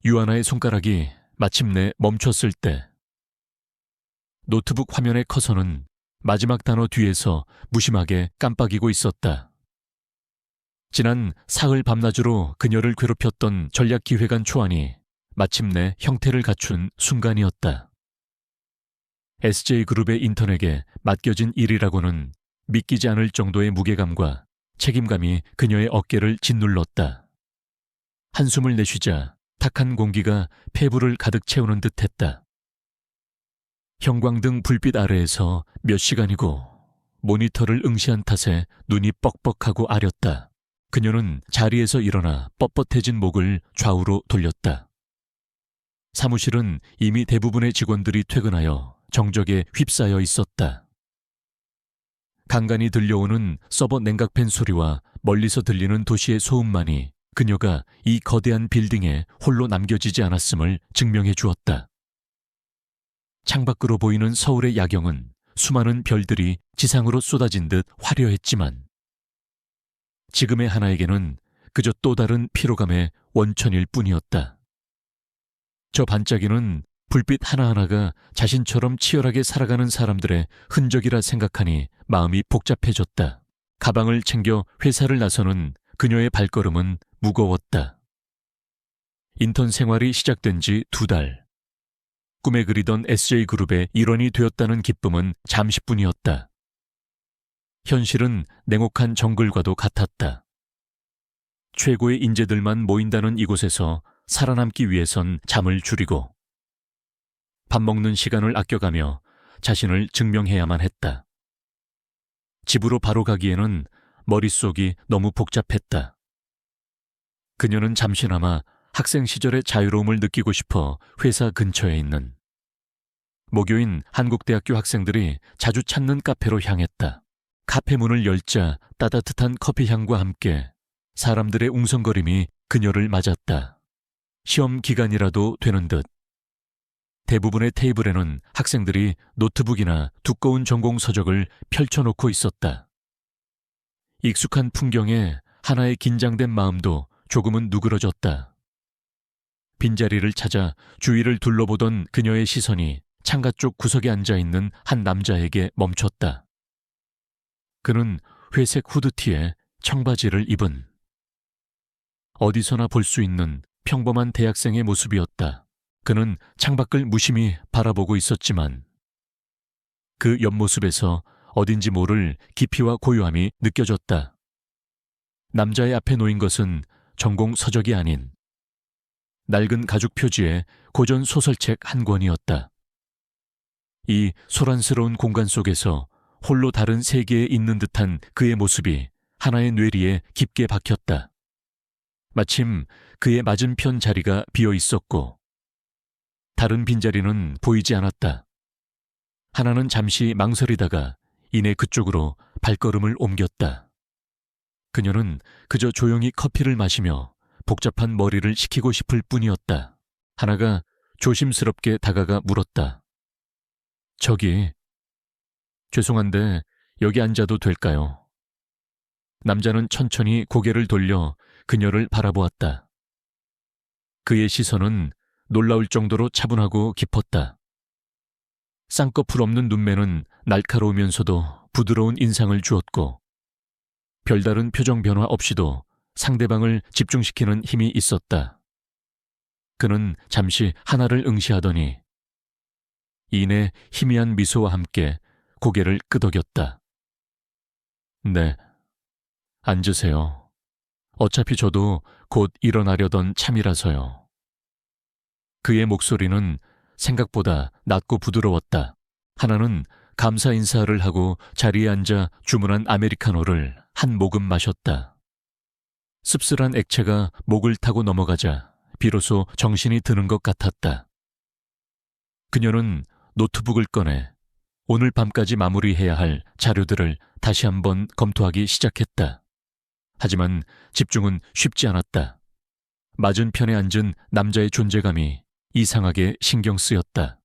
유아나의 손가락이 마침내 멈췄을 때 노트북 화면의 커서는 마지막 단어 뒤에서 무심하게 깜빡이고 있었다. 지난 사흘 밤낮으로 그녀를 괴롭혔던 전략기획안 초안이 마침내 형태를 갖춘 순간이었다. SJ그룹의 인턴에게 맡겨진 일이라고는 믿기지 않을 정도의 무게감과 책임감이 그녀의 어깨를 짓눌렀다. 한숨을 내쉬자 탁한 공기가 폐부를 가득 채우는 듯했다. 형광등 불빛 아래에서 몇 시간이고 모니터를 응시한 탓에 눈이 뻑뻑하고 아렸다. 그녀는 자리에서 일어나 뻣뻣해진 목을 좌우로 돌렸다. 사무실은 이미 대부분의 직원들이 퇴근하여 정적에 휩싸여 있었다. 간간히 들려오는 서버 냉각팬 소리와 멀리서 들리는 도시의 소음만이 그녀가 이 거대한 빌딩에 홀로 남겨지지 않았음을 증명해 주었다. 창밖으로 보이는 서울의 야경은 수많은 별들이 지상으로 쏟아진 듯 화려했지만 지금의 하나에게는 그저 또 다른 피로감의 원천일 뿐이었다. 저 반짝이는 불빛 하나하나가 자신처럼 치열하게 살아가는 사람들의 흔적이라 생각하니 마음이 복잡해졌다. 가방을 챙겨 회사를 나서는 그녀의 발걸음은 무거웠다. 인턴 생활이 시작된 지 2달. 꿈에 그리던 SJ그룹의 일원이 되었다는 기쁨은 잠시뿐이었다. 현실은 냉혹한 정글과도 같았다. 최고의 인재들만 모인다는 이곳에서 살아남기 위해선 잠을 줄이고 밥 먹는 시간을 아껴가며 자신을 증명해야만 했다. 집으로 바로 가기에는 머릿속이 너무 복잡했다. 그녀는 잠시나마 학생 시절의 자유로움을 느끼고 싶어 회사 근처에 있는 모교인 한국대학교 학생들이 자주 찾는 카페로 향했다. 카페 문을 열자 따뜻한 커피 향과 함께 사람들의 웅성거림이 그녀를 맞았다. 시험 기간이라도 되는 듯. 대부분의 테이블에는 학생들이 노트북이나 두꺼운 전공 서적을 펼쳐놓고 있었다. 익숙한 풍경에 하나의 긴장된 마음도 조금은 누그러졌다. 빈자리를 찾아 주위를 둘러보던 그녀의 시선이 창가 쪽 구석에 앉아있는 한 남자에게 멈췄다. 그는 회색 후드티에 청바지를 입은 어디서나 볼 수 있는 평범한 대학생의 모습이었다. 그는 창밖을 무심히 바라보고 있었지만 그 옆모습에서 어딘지 모를 깊이와 고요함이 느껴졌다. 남자의 앞에 놓인 것은 전공 서적이 아닌 낡은 가죽 표지의 고전 소설책 한 권이었다. 이 소란스러운 공간 속에서 홀로 다른 세계에 있는 듯한 그의 모습이 하나의 뇌리에 깊게 박혔다. 마침 그의 맞은편 자리가 비어 있었고 다른 빈자리는 보이지 않았다. 하나는 잠시 망설이다가 이내 그쪽으로 발걸음을 옮겼다. 그녀는 그저 조용히 커피를 마시며 복잡한 머리를 식히고 싶을 뿐이었다. 하나가 조심스럽게 다가가 물었다. 저기, 죄송한데 여기 앉아도 될까요? 남자는 천천히 고개를 돌려 그녀를 바라보았다. 그의 시선은 놀라울 정도로 차분하고 깊었다. 쌍꺼풀 없는 눈매는 날카로우면서도 부드러운 인상을 주었고 별다른 표정 변화 없이도 상대방을 집중시키는 힘이 있었다. 그는 잠시 하나를 응시하더니 이내 희미한 미소와 함께 고개를 끄덕였다. 네, 앉으세요. 어차피 저도 곧 일어나려던 참이라서요. 그의 목소리는 생각보다 낮고 부드러웠다. 하나는 감사 인사를 하고 자리에 앉아 주문한 아메리카노를 한 모금 마셨다. 씁쓸한 액체가 목을 타고 넘어가자 비로소 정신이 드는 것 같았다. 그녀는 노트북을 꺼내 오늘 밤까지 마무리해야 할 자료들을 다시 한번 검토하기 시작했다. 하지만 집중은 쉽지 않았다. 맞은편에 앉은 남자의 존재감이 이상하게 신경 쓰였다.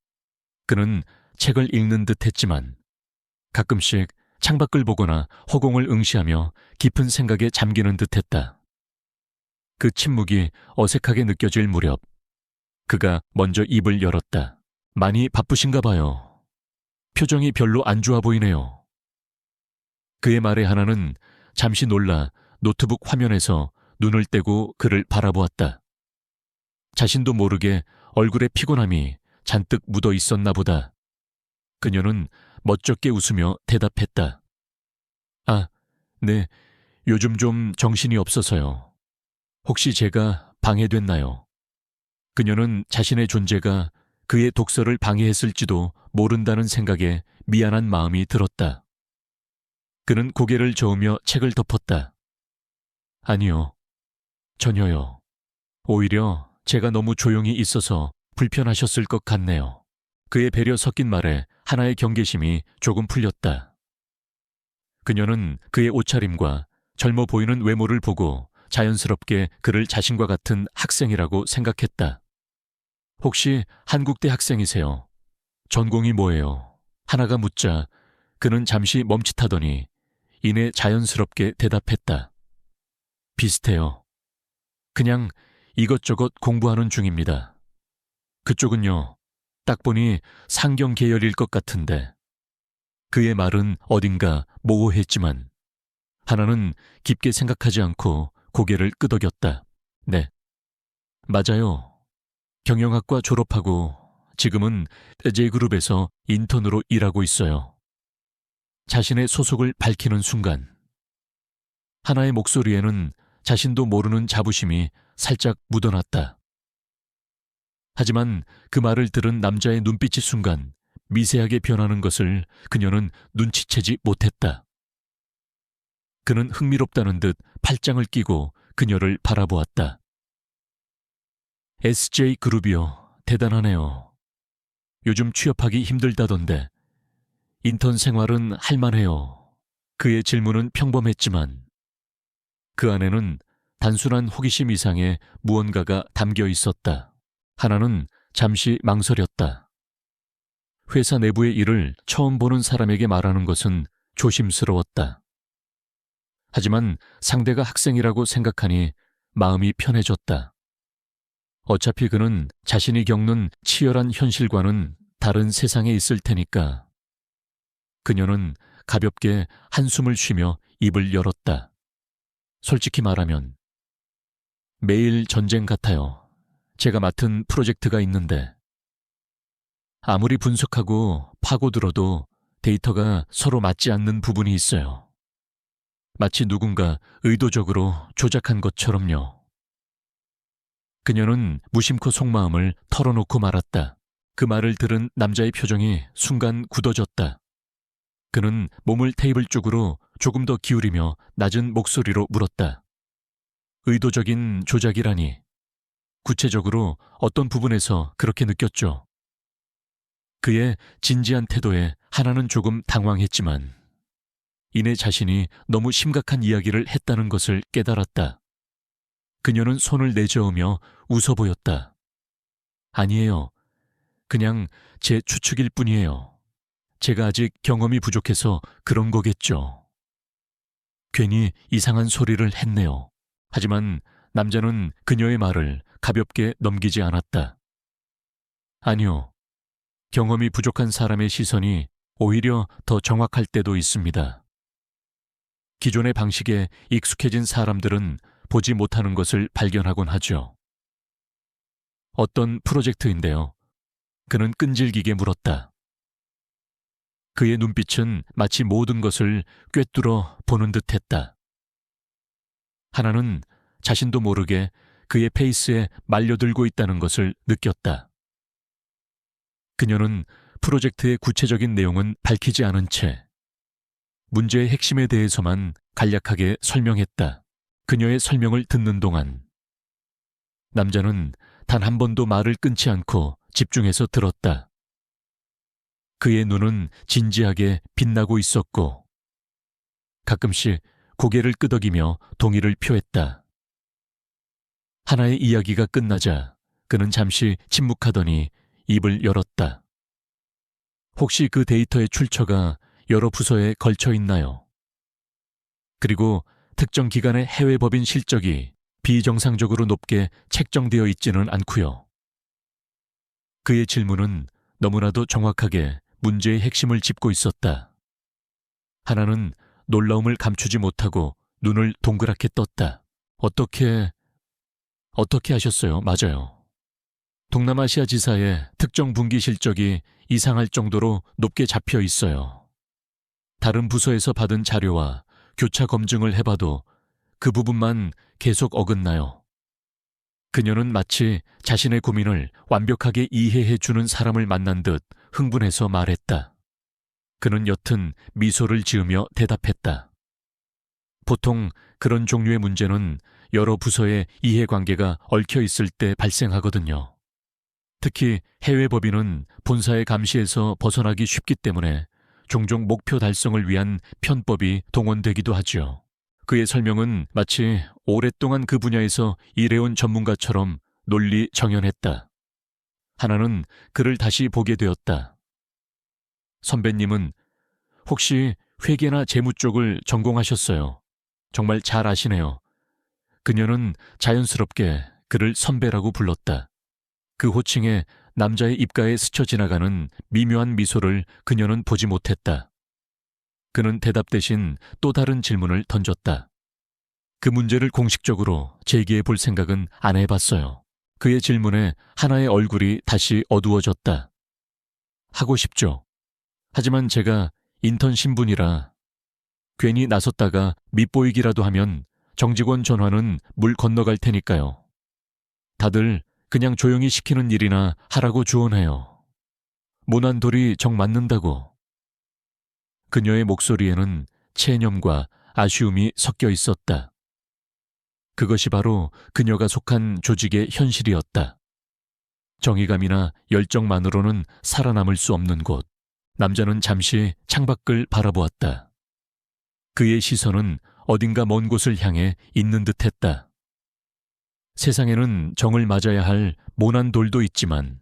그는 책을 읽는 듯 했지만 가끔씩 창밖을 보거나 허공을 응시하며 깊은 생각에 잠기는 듯 했다. 그 침묵이 어색하게 느껴질 무렵 그가 먼저 입을 열었다. 많이 바쁘신가 봐요. 표정이 별로 안 좋아 보이네요. 그의 말에 하나는 잠시 놀라 노트북 화면에서 눈을 떼고 그를 바라보았다. 자신도 모르게 얼굴에 피곤함이 잔뜩 묻어 있었나 보다. 그녀는 멋쩍게 웃으며 대답했다. 아, 네, 요즘 좀 정신이 없어서요. 혹시 제가 방해됐나요? 그녀는 자신의 존재가 그의 독서를 방해했을지도 모른다는 생각에 미안한 마음이 들었다. 그는 고개를 저으며 책을 덮었다. 아니요, 전혀요. 오히려 제가 너무 조용히 있어서 불편하셨을 것 같네요. 그의 배려 섞인 말에 하나의 경계심이 조금 풀렸다. 그녀는 그의 옷차림과 젊어 보이는 외모를 보고 자연스럽게 그를 자신과 같은 학생이라고 생각했다. 혹시 한국대 학생이세요? 전공이 뭐예요? 하나가 묻자 그는 잠시 멈칫하더니 이내 자연스럽게 대답했다. 비슷해요. 그냥 이것저것 공부하는 중입니다. 그쪽은요, 딱 보니 상경 계열일 것 같은데. 그의 말은 어딘가 모호했지만 하나는 깊게 생각하지 않고 고개를 끄덕였다. 네, 맞아요. 경영학과 졸업하고 지금은 J그룹에서 인턴으로 일하고 있어요. 자신의 소속을 밝히는 순간 하나의 목소리에는 자신도 모르는 자부심이 살짝 묻어났다. 하지만 그 말을 들은 남자의 눈빛이 순간 미세하게 변하는 것을 그녀는 눈치채지 못했다. 그는 흥미롭다는 듯 팔짱을 끼고 그녀를 바라보았다. SJ그룹이요. 대단하네요. 요즘 취업하기 힘들다던데 인턴 생활은 할만해요. 그의 질문은 평범했지만 그 안에는 단순한 호기심 이상의 무언가가 담겨 있었다. 하나는 잠시 망설였다. 회사 내부의 일을 처음 보는 사람에게 말하는 것은 조심스러웠다. 하지만 상대가 학생이라고 생각하니 마음이 편해졌다. 어차피 그는 자신이 겪는 치열한 현실과는 다른 세상에 있을 테니까. 그녀는 가볍게 한숨을 쉬며 입을 열었다. 솔직히 말하면 매일 전쟁 같아요. 제가 맡은 프로젝트가 있는데 아무리 분석하고 파고들어도 데이터가 서로 맞지 않는 부분이 있어요. 마치 누군가 의도적으로 조작한 것처럼요. 그녀는 무심코 속마음을 털어놓고 말았다. 그 말을 들은 남자의 표정이 순간 굳어졌다. 그는 몸을 테이블 쪽으로 조금 더 기울이며 낮은 목소리로 물었다. 의도적인 조작이라니. 구체적으로 어떤 부분에서 그렇게 느꼈죠? 그의 진지한 태도에 하나는 조금 당황했지만 이내 자신이 너무 심각한 이야기를 했다는 것을 깨달았다. 그녀는 손을 내저으며 웃어 보였다. 아니에요. 그냥 제 추측일 뿐이에요. 제가 아직 경험이 부족해서 그런 거겠죠. 괜히 이상한 소리를 했네요. 하지만 남자는 그녀의 말을 가볍게 넘기지 않았다. 아니요. 경험이 부족한 사람의 시선이 오히려 더 정확할 때도 있습니다. 기존의 방식에 익숙해진 사람들은 보지 못하는 것을 발견하곤 하죠. 어떤 프로젝트인데요. 그는 끈질기게 물었다. 그의 눈빛은 마치 모든 것을 꿰뚫어 보는 듯했다. 하나는 자신도 모르게 그의 페이스에 말려들고 있다는 것을 느꼈다. 그녀는 프로젝트의 구체적인 내용은 밝히지 않은 채 문제의 핵심에 대해서만 간략하게 설명했다. 그녀의 설명을 듣는 동안 남자는 단 한 번도 말을 끊지 않고 집중해서 들었다. 그의 눈은 진지하게 빛나고 있었고 가끔씩 고개를 끄덕이며 동의를 표했다. 하나의 이야기가 끝나자 그는 잠시 침묵하더니 입을 열었다. 혹시 그 데이터의 출처가 여러 부서에 걸쳐 있나요? 그리고 특정 기관의 해외 법인 실적이 비정상적으로 높게 책정되어 있지는 않고요. 그의 질문은 너무나도 정확하게 문제의 핵심을 짚고 있었다. 하나는 놀라움을 감추지 못하고 눈을 동그랗게 떴다. 어떻게 하셨어요? 맞아요. 동남아시아 지사의 특정 분기 실적이 이상할 정도로 높게 잡혀 있어요. 다른 부서에서 받은 자료와 교차 검증을 해봐도 그 부분만 계속 어긋나요. 그녀는 마치 자신의 고민을 완벽하게 이해해주는 사람을 만난 듯 흥분해서 말했다. 그는 옅은 미소를 지으며 대답했다. 보통 그런 종류의 문제는 여러 부서의 이해관계가 얽혀 있을 때 발생하거든요. 특히 해외 법인은 본사의 감시에서 벗어나기 쉽기 때문에 종종 목표 달성을 위한 편법이 동원되기도 하죠. 그의 설명은 마치 오랫동안 그 분야에서 일해온 전문가처럼 논리 정연했다. 하나는 그를 다시 보게 되었다. 선배님은 혹시 회계나 재무 쪽을 전공하셨어요. 정말 잘 아시네요. 그녀는 자연스럽게 그를 선배라고 불렀다. 그 호칭에 남자의 입가에 스쳐 지나가는 미묘한 미소를 그녀는 보지 못했다. 그는 대답 대신 또 다른 질문을 던졌다. 그 문제를 공식적으로 제기해 볼 생각은 안 해봤어요. 그의 질문에 하나의 얼굴이 다시 어두워졌다. 하고 싶죠. 하지만 제가 인턴 신분이라 괜히 나섰다가 밉보이기라도 하면 정직원 전화는 물 건너갈 테니까요. 다들 그냥 조용히 시키는 일이나 하라고 조언해요. 모난 돌이 정 맞는다고. 그녀의 목소리에는 체념과 아쉬움이 섞여 있었다. 그것이 바로 그녀가 속한 조직의 현실이었다. 정의감이나 열정만으로는 살아남을 수 없는 곳. 남자는 잠시 창밖을 바라보았다. 그의 시선은 어딘가 먼 곳을 향해 있는 듯했다. 세상에는 정을 맞아야 할 모난 돌도 있지만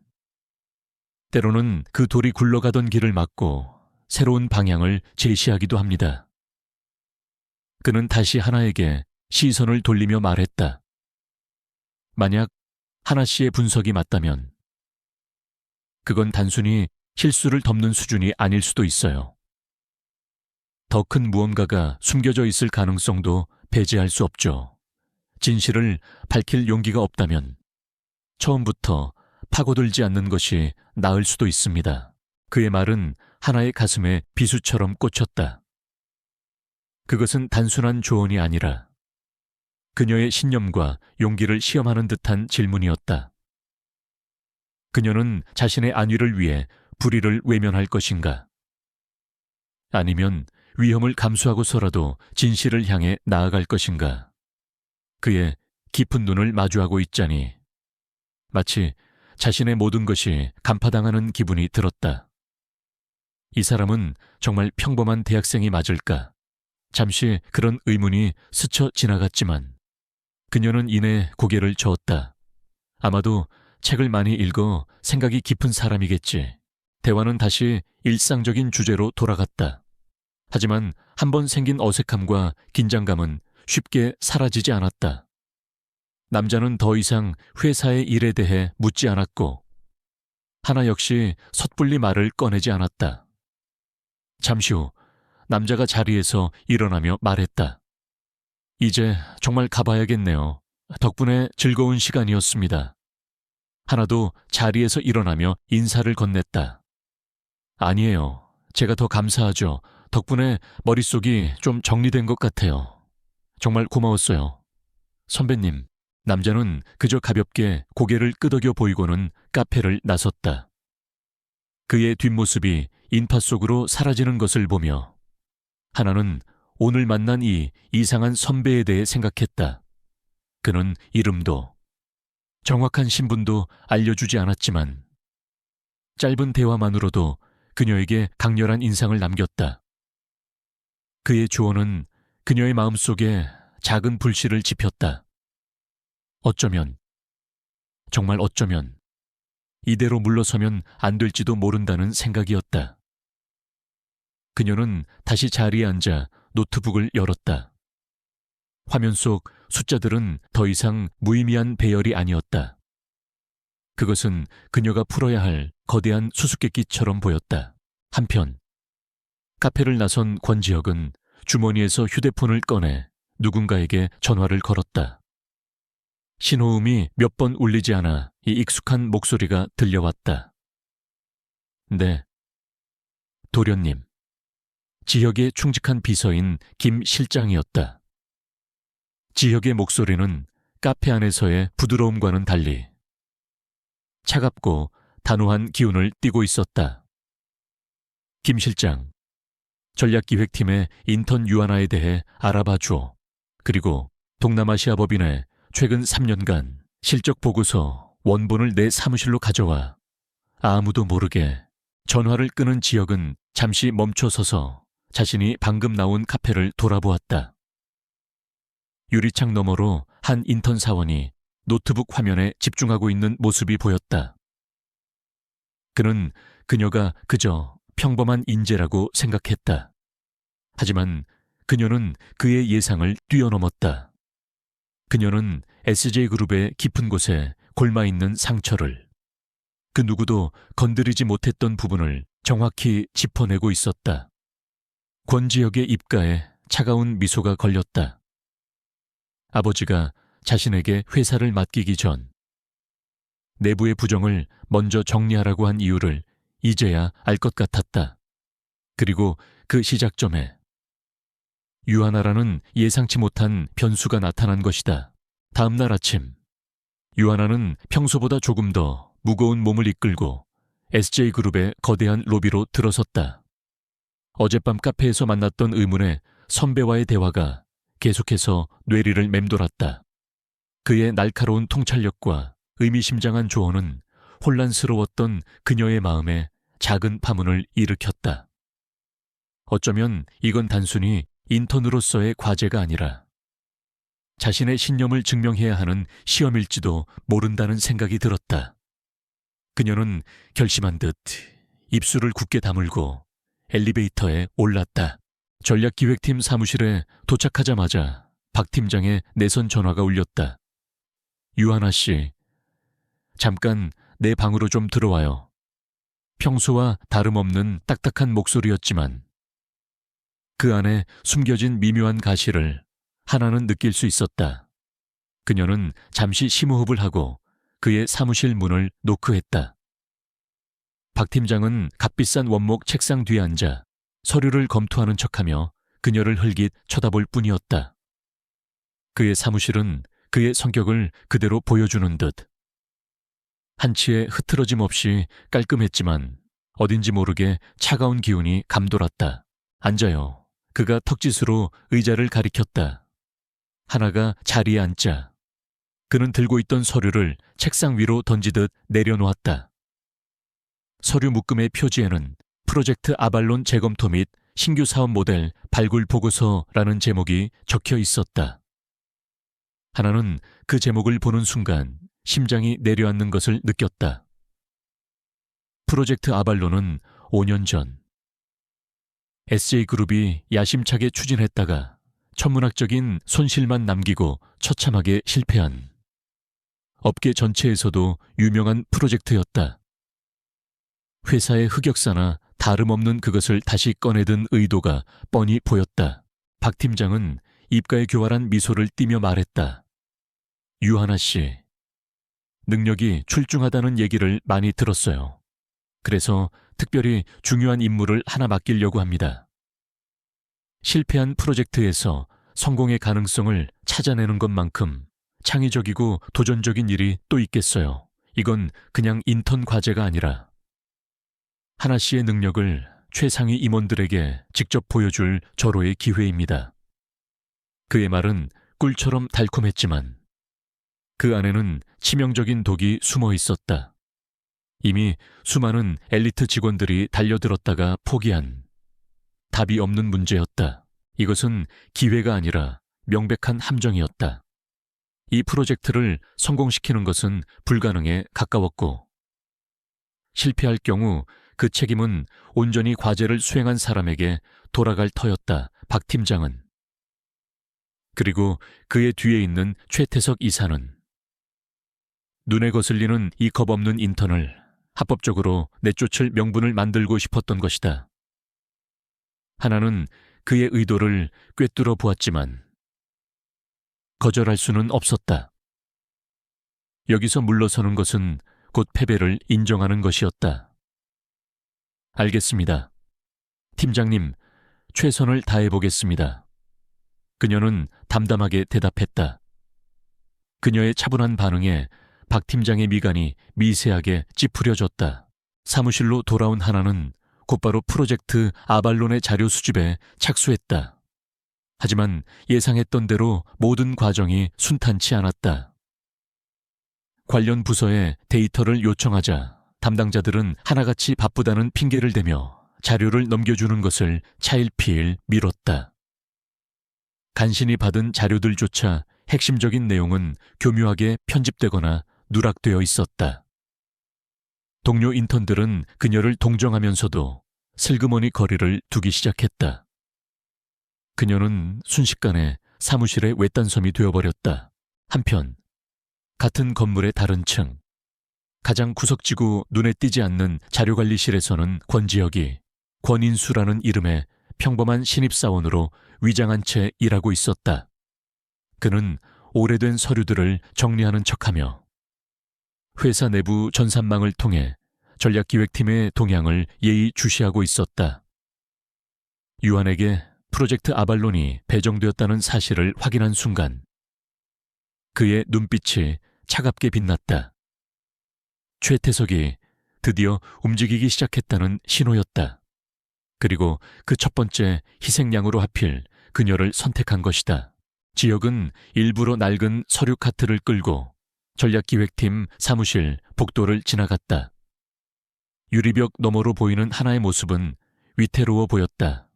때로는 그 돌이 굴러가던 길을 막고 새로운 방향을 제시하기도 합니다. 그는 다시 하나에게 시선을 돌리며 말했다. 만약 하나 씨의 분석이 맞다면 그건 단순히 실수를 덮는 수준이 아닐 수도 있어요. 더 큰 무언가가 숨겨져 있을 가능성도 배제할 수 없죠. 진실을 밝힐 용기가 없다면 처음부터 파고들지 않는 것이 나을 수도 있습니다. 그의 말은 하나의 가슴에 비수처럼 꽂혔다. 그것은 단순한 조언이 아니라 그녀의 신념과 용기를 시험하는 듯한 질문이었다. 그녀는 자신의 안위를 위해 불의를 외면할 것인가? 아니면 위험을 감수하고서라도 진실을 향해 나아갈 것인가? 그의 깊은 눈을 마주하고 있자니 마치 자신의 모든 것이 간파당하는 기분이 들었다. 이 사람은 정말 평범한 대학생이 맞을까? 잠시 그런 의문이 스쳐 지나갔지만 그녀는 이내 고개를 저었다. 아마도 책을 많이 읽어 생각이 깊은 사람이겠지. 대화는 다시 일상적인 주제로 돌아갔다. 하지만 한번 생긴 어색함과 긴장감은 쉽게 사라지지 않았다. 남자는 더 이상 회사의 일에 대해 묻지 않았고 하나 역시 섣불리 말을 꺼내지 않았다. 잠시 후 남자가 자리에서 일어나며 말했다. 이제 정말 가봐야겠네요. 덕분에 즐거운 시간이었습니다. 하나도 자리에서 일어나며 인사를 건넸다. 아니에요. 제가 더 감사하죠. 덕분에 머릿속이 좀 정리된 것 같아요. 정말 고마웠어요. 선배님, 남자는 그저 가볍게 고개를 끄덕여 보이고는 카페를 나섰다. 그의 뒷모습이 인파 속으로 사라지는 것을 보며 하나는 오늘 만난 이 이상한 선배에 대해 생각했다. 그는 이름도 정확한 신분도 알려주지 않았지만 짧은 대화만으로도 그녀에게 강렬한 인상을 남겼다. 그의 조언은 그녀의 마음속에 작은 불씨를 지폈다. 어쩌면, 정말 어쩌면 이대로 물러서면 안 될지도 모른다는 생각이었다. 그녀는 다시 자리에 앉아 노트북을 열었다. 화면 속 숫자들은 더 이상 무의미한 배열이 아니었다. 그것은 그녀가 풀어야 할 거대한 수수께끼처럼 보였다. 한편 카페를 나선 권지혁은 주머니에서 휴대폰을 꺼내 누군가에게 전화를 걸었다. 신호음이 몇 번 울리지 않아 이 익숙한 목소리가 들려왔다. 네. 도련님. 지혁의 충직한 비서인 김 실장이었다. 지혁의 목소리는 카페 안에서의 부드러움과는 달리 차갑고 단호한 기운을 띠고 있었다. 김 실장, 전략기획팀의 인턴 유하나에 대해 알아봐 주오. 그리고 동남아시아 법인의 최근 3년간 실적 보고서 원본을 내 사무실로 가져와. 아무도 모르게. 전화를 끊은 지혁은 잠시 멈춰서서 자신이 방금 나온 카페를 돌아보았다. 유리창 너머로 한 인턴 사원이 노트북 화면에 집중하고 있는 모습이 보였다. 그는 그녀가 그저 평범한 인재라고 생각했다. 하지만 그녀는 그의 예상을 뛰어넘었다. 그녀는 SJ그룹의 깊은 곳에 골마있는 상처를, 그 누구도 건드리지 못했던 부분을 정확히 짚어내고 있었다. 권지혁의 입가에 차가운 미소가 걸렸다. 아버지가 자신에게 회사를 맡기기 전 내부의 부정을 먼저 정리하라고 한 이유를 이제야 알 것 같았다. 그리고 그 시작점에 유하나라는 예상치 못한 변수가 나타난 것이다. 다음 날 아침, 유하나는 평소보다 조금 더 무거운 몸을 이끌고 SJ그룹의 거대한 로비로 들어섰다. 어젯밤 카페에서 만났던 의문의 선배와의 대화가 계속해서 뇌리를 맴돌았다. 그의 날카로운 통찰력과 의미심장한 조언은 혼란스러웠던 그녀의 마음에 작은 파문을 일으켰다. 어쩌면 이건 단순히 인턴으로서의 과제가 아니라 자신의 신념을 증명해야 하는 시험일지도 모른다는 생각이 들었다. 그녀는 결심한 듯 입술을 굳게 다물고 엘리베이터에 올랐다. 전략기획팀 사무실에 도착하자마자 박 팀장의 내선 전화가 울렸다. 유하나 씨, 잠깐 내 방으로 좀 들어와요. 평소와 다름없는 딱딱한 목소리였지만 그 안에 숨겨진 미묘한 가시를 하나는 느낄 수 있었다. 그녀는 잠시 심호흡을 하고 그의 사무실 문을 노크했다. 박 팀장은 값비싼 원목 책상 뒤에 앉아 서류를 검토하는 척하며 그녀를 흘깃 쳐다볼 뿐이었다. 그의 사무실은 그의 성격을 그대로 보여주는 듯 한치의 흐트러짐 없이 깔끔했지만 어딘지 모르게 차가운 기운이 감돌았다. 앉아요. 그가 턱짓으로 의자를 가리켰다. 하나가 자리에 앉자 그는 들고 있던 서류를 책상 위로 던지듯 내려놓았다. 서류 묶음의 표지에는 프로젝트 아발론 재검토 및 신규 사업 모델 발굴 보고서라는 제목이 적혀 있었다. 하나는 그 제목을 보는 순간 심장이 내려앉는 것을 느꼈다. 프로젝트 아발론은 5년 전 SJ그룹이 야심차게 추진했다가 천문학적인 손실만 남기고 처참하게 실패한 업계 전체에서도 유명한 프로젝트였다. 회사의 흑역사나 다름없는 그것을 다시 꺼내든 의도가 뻔히 보였다. 박 팀장은 입가에 교활한 미소를 띠며 말했다. 유하나 씨, 능력이 출중하다는 얘기를 많이 들었어요. 그래서 특별히 중요한 임무를 하나 맡기려고 합니다. 실패한 프로젝트에서 성공의 가능성을 찾아내는 것만큼 창의적이고 도전적인 일이 또 있겠어요. 이건 그냥 인턴 과제가 아니라 하나 씨의 능력을 최상위 임원들에게 직접 보여줄 절호의 기회입니다. 그의 말은 꿀처럼 달콤했지만 그 안에는 치명적인 독이 숨어 있었다. 이미 수많은 엘리트 직원들이 달려들었다가 포기한 답이 없는 문제였다. 이것은 기회가 아니라 명백한 함정이었다. 이 프로젝트를 성공시키는 것은 불가능에 가까웠고 실패할 경우 그 책임은 온전히 과제를 수행한 사람에게 돌아갈 터였다. 박 팀장은. 그리고 그의 뒤에 있는 최태석 이사는 눈에 거슬리는 이 겁없는 인턴을 합법적으로 내쫓을 명분을 만들고 싶었던 것이다. 하나는 그의 의도를 꿰뚫어 보았지만 거절할 수는 없었다. 여기서 물러서는 것은 곧 패배를 인정하는 것이었다. 알겠습니다. 팀장님, 최선을 다해보겠습니다. 그녀는 담담하게 대답했다. 그녀의 차분한 반응에 박 팀장의 미간이 미세하게 찌푸려졌다. 사무실로 돌아온 하나는 곧바로 프로젝트 아발론의 자료 수집에 착수했다. 하지만 예상했던 대로 모든 과정이 순탄치 않았다. 관련 부서에 데이터를 요청하자 담당자들은 하나같이 바쁘다는 핑계를 대며 자료를 넘겨주는 것을 차일피일 미뤘다. 간신히 받은 자료들조차 핵심적인 내용은 교묘하게 편집되거나 누락되어 있었다. 동료 인턴들은 그녀를 동정하면서도 슬그머니 거리를 두기 시작했다. 그녀는 순식간에 사무실의 외딴섬이 되어버렸다. 한편 같은 건물의 다른 층, 가장 구석지고 눈에 띄지 않는 자료관리실에서는 권지혁이 권인수라는 이름의 평범한 신입사원으로 위장한 채 일하고 있었다. 그는 오래된 서류들을 정리하는 척하며 회사 내부 전산망을 통해 전략기획팀의 동향을 예의주시하고 있었다. 유한에게 프로젝트 아발론이 배정되었다는 사실을 확인한 순간 그의 눈빛이 차갑게 빛났다. 최태석이 드디어 움직이기 시작했다는 신호였다. 그리고 그 첫 번째 희생양으로 하필 그녀를 선택한 것이다. 지혁은 일부러 낡은 서류 카트를 끌고 전략기획팀 사무실 복도를 지나갔다. 유리벽 너머로 보이는 하나의 모습은 위태로워 보였다.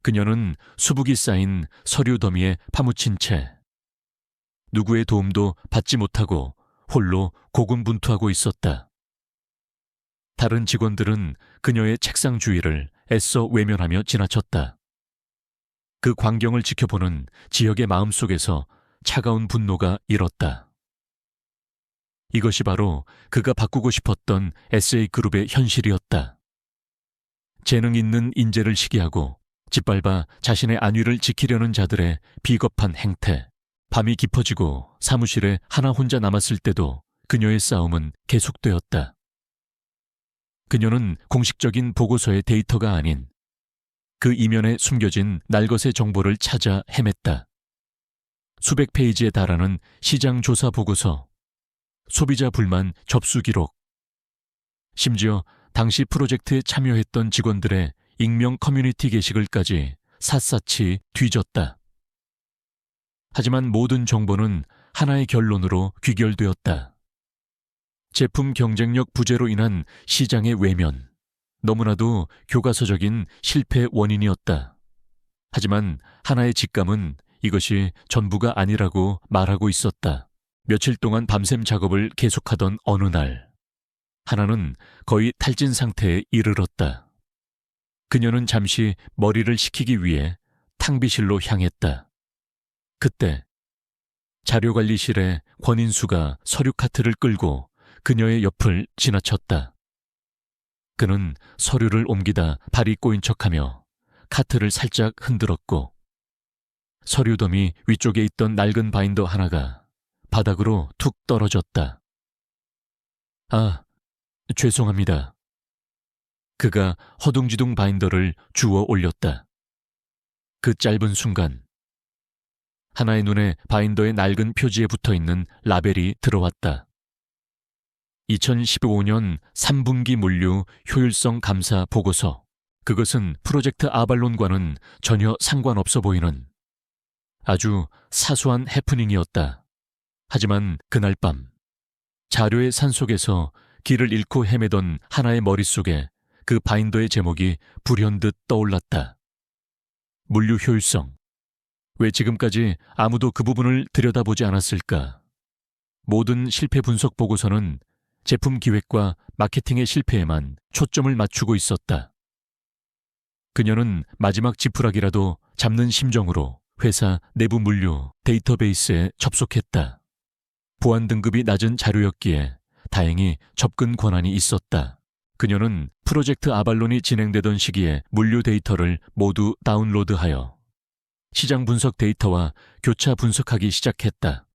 그녀는 수북이 쌓인 서류 더미에 파묻힌 채 누구의 도움도 받지 못하고 홀로 고군분투하고 있었다. 다른 직원들은 그녀의 책상 주위를 애써 외면하며 지나쳤다. 그 광경을 지켜보는 지혁의 마음속에서 차가운 분노가 일었다. 이것이 바로 그가 바꾸고 싶었던 SA그룹의 현실이었다. 재능 있는 인재를 시기하고 짓밟아 자신의 안위를 지키려는 자들의 비겁한 행태. 밤이 깊어지고 사무실에 하나 혼자 남았을 때도 그녀의 싸움은 계속되었다. 그녀는 공식적인 보고서의 데이터가 아닌 그 이면에 숨겨진 날것의 정보를 찾아 헤맸다. 수백 페이지에 달하는 시장 조사 보고서, 소비자 불만 접수 기록, 심지어 당시 프로젝트에 참여했던 직원들의 익명 커뮤니티 게시글까지 샅샅이 뒤졌다. 하지만 모든 정보는 하나의 결론으로 귀결되었다. 제품 경쟁력 부재로 인한 시장의 외면, 너무나도 교과서적인 실패 원인이었다. 하지만 하나의 직감은 이것이 전부가 아니라고 말하고 있었다. 며칠 동안 밤샘 작업을 계속하던 어느 날, 하나는 거의 탈진 상태에 이르렀다. 그녀는 잠시 머리를 식히기 위해 탕비실로 향했다. 그때 자료관리실에 권인수가 서류 카트를 끌고 그녀의 옆을 지나쳤다. 그는 서류를 옮기다 발이 꼬인 척하며 카트를 살짝 흔들었고 서류 더미 위쪽에 있던 낡은 바인더 하나가 바닥으로 툭 떨어졌다. 아, 죄송합니다. 그가 허둥지둥 바인더를 주워 올렸다. 그 짧은 순간 하나의 눈에 바인더의 낡은 표지에 붙어있는 라벨이 들어왔다. 2015년 3분기 물류 효율성 감사 보고서. 그것은 프로젝트 아발론과는 전혀 상관없어 보이는 아주 사소한 해프닝이었다. 하지만 그날 밤 자료의 산속에서 길을 잃고 헤매던 하나의 머릿속에 그 바인더의 제목이 불현듯 떠올랐다. 물류 효율성. 왜 지금까지 아무도 그 부분을 들여다보지 않았을까? 모든 실패 분석 보고서는 제품 기획과 마케팅의 실패에만 초점을 맞추고 있었다. 그녀는 마지막 지푸라기라도 잡는 심정으로 회사 내부 물류 데이터베이스에 접속했다. 보안 등급이 낮은 자료였기에 다행히 접근 권한이 있었다. 그녀는 프로젝트 아발론이 진행되던 시기에 물류 데이터를 모두 다운로드하여 시장 분석 데이터와 교차 분석하기 시작했다.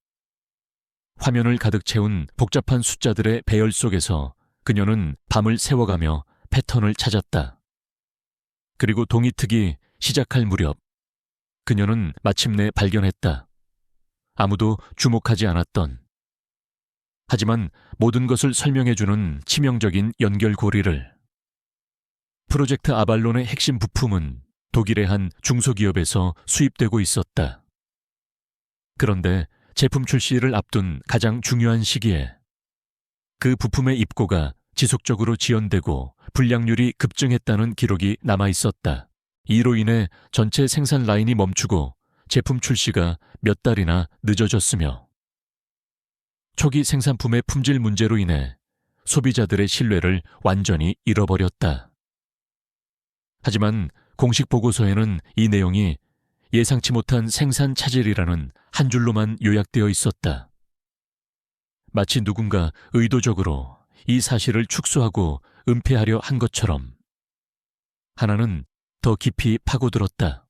화면을 가득 채운 복잡한 숫자들의 배열 속에서 그녀는 밤을 새워가며 패턴을 찾았다. 그리고 동이특이 시작할 무렵 그녀는 마침내 발견했다. 아무도 주목하지 않았던, 하지만 모든 것을 설명해주는 치명적인 연결고리를. 프로젝트 아발론의 핵심 부품은 독일의 한 중소기업에서 수입되고 있었다. 그런데 제품 출시를 앞둔 가장 중요한 시기에 그 부품의 입고가 지속적으로 지연되고 불량률이 급증했다는 기록이 남아 있었다. 이로 인해 전체 생산 라인이 멈추고 제품 출시가 몇 달이나 늦어졌으며 초기 생산품의 품질 문제로 인해 소비자들의 신뢰를 완전히 잃어버렸다. 하지만 공식 보고서에는 이 내용이 예상치 못한 생산 차질이라는 한 줄로만 요약되어 있었다. 마치 누군가 의도적으로 이 사실을 축소하고 은폐하려 한 것처럼. 하나는 더 깊이 파고들었다.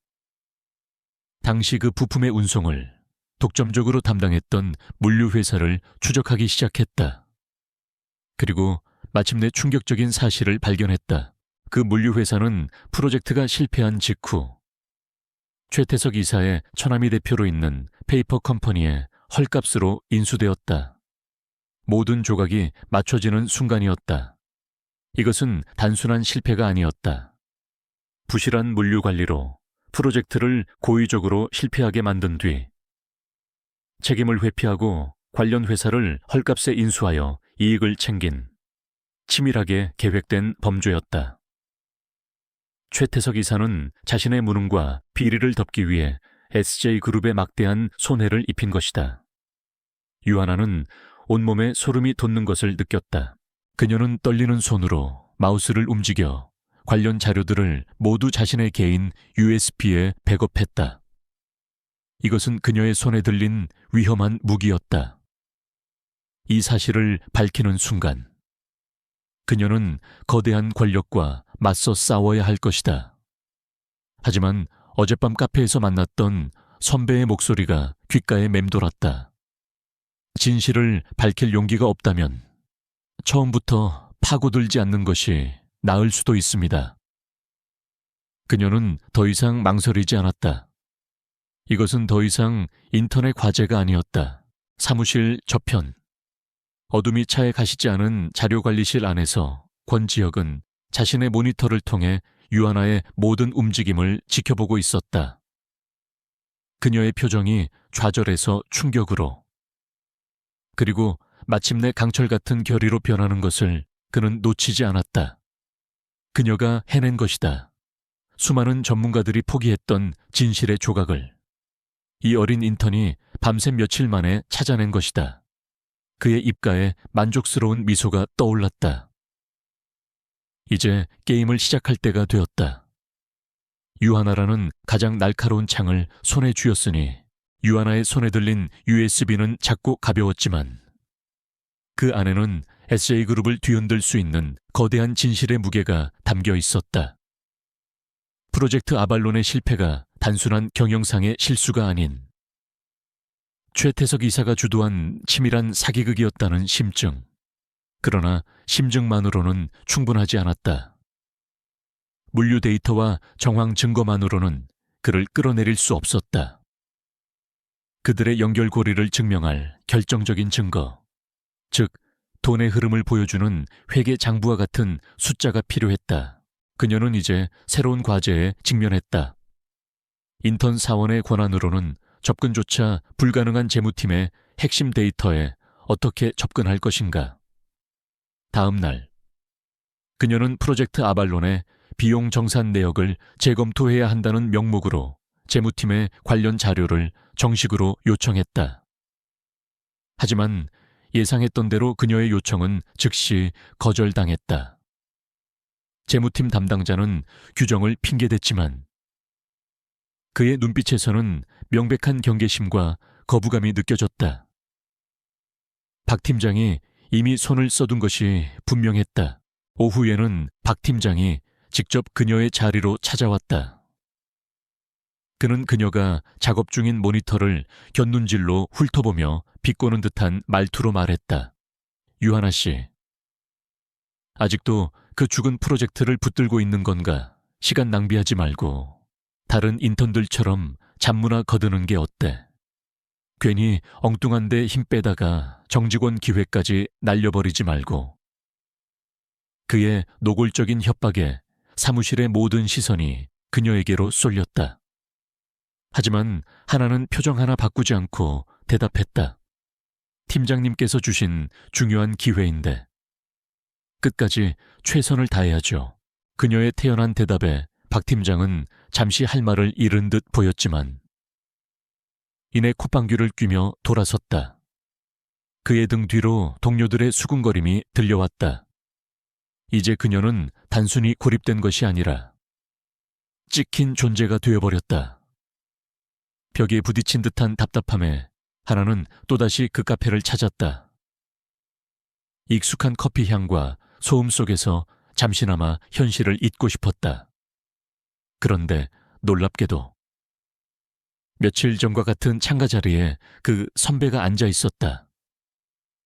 당시 그 부품의 운송을 독점적으로 담당했던 물류회사를 추적하기 시작했다. 그리고 마침내 충격적인 사실을 발견했다. 그 물류회사는 프로젝트가 실패한 직후 최태석 이사의 처남이 대표로 있는 페이퍼 컴퍼니에 헐값으로 인수되었다. 모든 조각이 맞춰지는 순간이었다. 이것은 단순한 실패가 아니었다. 부실한 물류 관리로 프로젝트를 고의적으로 실패하게 만든 뒤 책임을 회피하고 관련 회사를 헐값에 인수하여 이익을 챙긴 치밀하게 계획된 범죄였다. 최태석 이사는 자신의 무능과 비리를 덮기 위해 SJ그룹에 막대한 손해를 입힌 것이다. 유하나는 온몸에 소름이 돋는 것을 느꼈다. 그녀는 떨리는 손으로 마우스를 움직여 관련 자료들을 모두 자신의 개인 USB에 백업했다. 이것은 그녀의 손에 들린 위험한 무기였다. 이 사실을 밝히는 순간 그녀는 거대한 권력과 맞서 싸워야 할 것이다. 하지만 어젯밤 카페에서 만났던 선배의 목소리가 귓가에 맴돌았다. 진실을 밝힐 용기가 없다면 처음부터 파고들지 않는 것이 나을 수도 있습니다. 그녀는 더 이상 망설이지 않았다. 이것은 더 이상 인터넷 과제가 아니었다. 사무실 저편. 어둠이 차에 가시지 않은 자료관리실 안에서 권지혁은 자신의 모니터를 통해 유하나의 모든 움직임을 지켜보고 있었다. 그녀의 표정이 좌절에서 충격으로, 그리고 마침내 강철 같은 결의로 변하는 것을 그는 놓치지 않았다. 그녀가 해낸 것이다. 수많은 전문가들이 포기했던 진실의 조각을 이 어린 인턴이 밤새 며칠 만에 찾아낸 것이다. 그의 입가에 만족스러운 미소가 떠올랐다. 이제 게임을 시작할 때가 되었다. 유하나라는 가장 날카로운 창을 손에 쥐었으니 유하나의 손에 들린 USB는 작고 가벼웠지만 그 안에는 SJ그룹을 뒤흔들 수 있는 거대한 진실의 무게가 담겨 있었다. 프로젝트 아발론의 실패가 단순한 경영상의 실수가 아닌 최태석 이사가 주도한 치밀한 사기극이었다는 심증. 그러나 심증만으로는 충분하지 않았다. 물류 데이터와 정황 증거만으로는 그를 끌어내릴 수 없었다. 그들의 연결고리를 증명할 결정적인 증거, 즉 돈의 흐름을 보여주는 회계 장부와 같은 숫자가 필요했다. 그녀는 이제 새로운 과제에 직면했다. 인턴 사원의 권한으로는 접근조차 불가능한 재무팀의 핵심 데이터에 어떻게 접근할 것인가. 다음 날, 그녀는 프로젝트 아발론의 비용 정산 내역을 재검토해야 한다는 명목으로 재무팀의 관련 자료를 정식으로 요청했다. 하지만 예상했던 대로 그녀의 요청은 즉시 거절당했다. 재무팀 담당자는 규정을 핑계댔지만 그의 눈빛에서는 명백한 경계심과 거부감이 느껴졌다. 박 팀장이 이미 손을 써둔 것이 분명했다. 오후에는 박 팀장이 직접 그녀의 자리로 찾아왔다. 그는 그녀가 작업 중인 모니터를 곁눈질로 훑어보며 비꼬는 듯한 말투로 말했다. 유하나 씨, 아직도 그 죽은 프로젝트를 붙들고 있는 건가? 시간 낭비하지 말고 다른 인턴들처럼 잡무나 거두는 게 어때? 괜히 엉뚱한 데 힘 빼다가 정직원 기회까지 날려버리지 말고. 그의 노골적인 협박에 사무실의 모든 시선이 그녀에게로 쏠렸다. 하지만 하나는 표정 하나 바꾸지 않고 대답했다. 팀장님께서 주신 중요한 기회인데 끝까지 최선을 다해야죠. 그녀의 태연한 대답에 박 팀장은 잠시 할 말을 잃은 듯 보였지만 이내 콧방귀를 뀌며 돌아섰다. 그의 등 뒤로 동료들의 수군거림이 들려왔다. 이제 그녀는 단순히 고립된 것이 아니라 찍힌 존재가 되어버렸다. 벽에 부딪힌 듯한 답답함에 하나는 또다시 그 카페를 찾았다. 익숙한 커피 향과 소음 속에서 잠시나마 현실을 잊고 싶었다. 그런데 놀랍게도 며칠 전과 같은 창가 자리에 그 선배가 앉아 있었다.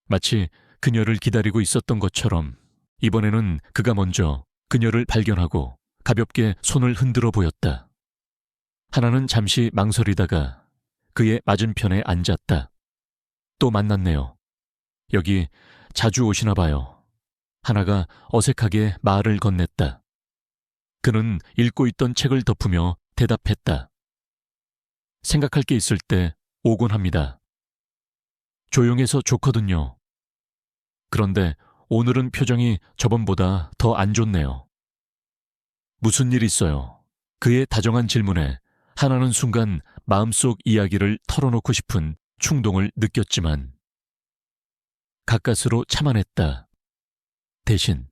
마치 그녀를 기다리고 있었던 것처럼 이번에는 그가 먼저 그녀를 발견하고 가볍게 손을 흔들어 보였다. 하나는 잠시 망설이다가 그의 맞은편에 앉았다. 또 만났네요. 여기 자주 오시나 봐요. 하나가 어색하게 말을 건넸다. 그는 읽고 있던 책을 덮으며 대답했다. 생각할 게 있을 때 오곤 합니다. 조용해서 좋거든요. 그런데 오늘은 표정이 저번보다 더 안 좋네요. 무슨 일 있어요? 그의 다정한 질문에 하나는 순간 마음속 이야기를 털어놓고 싶은 충동을 느꼈지만 가까스로 참아냈다. 대신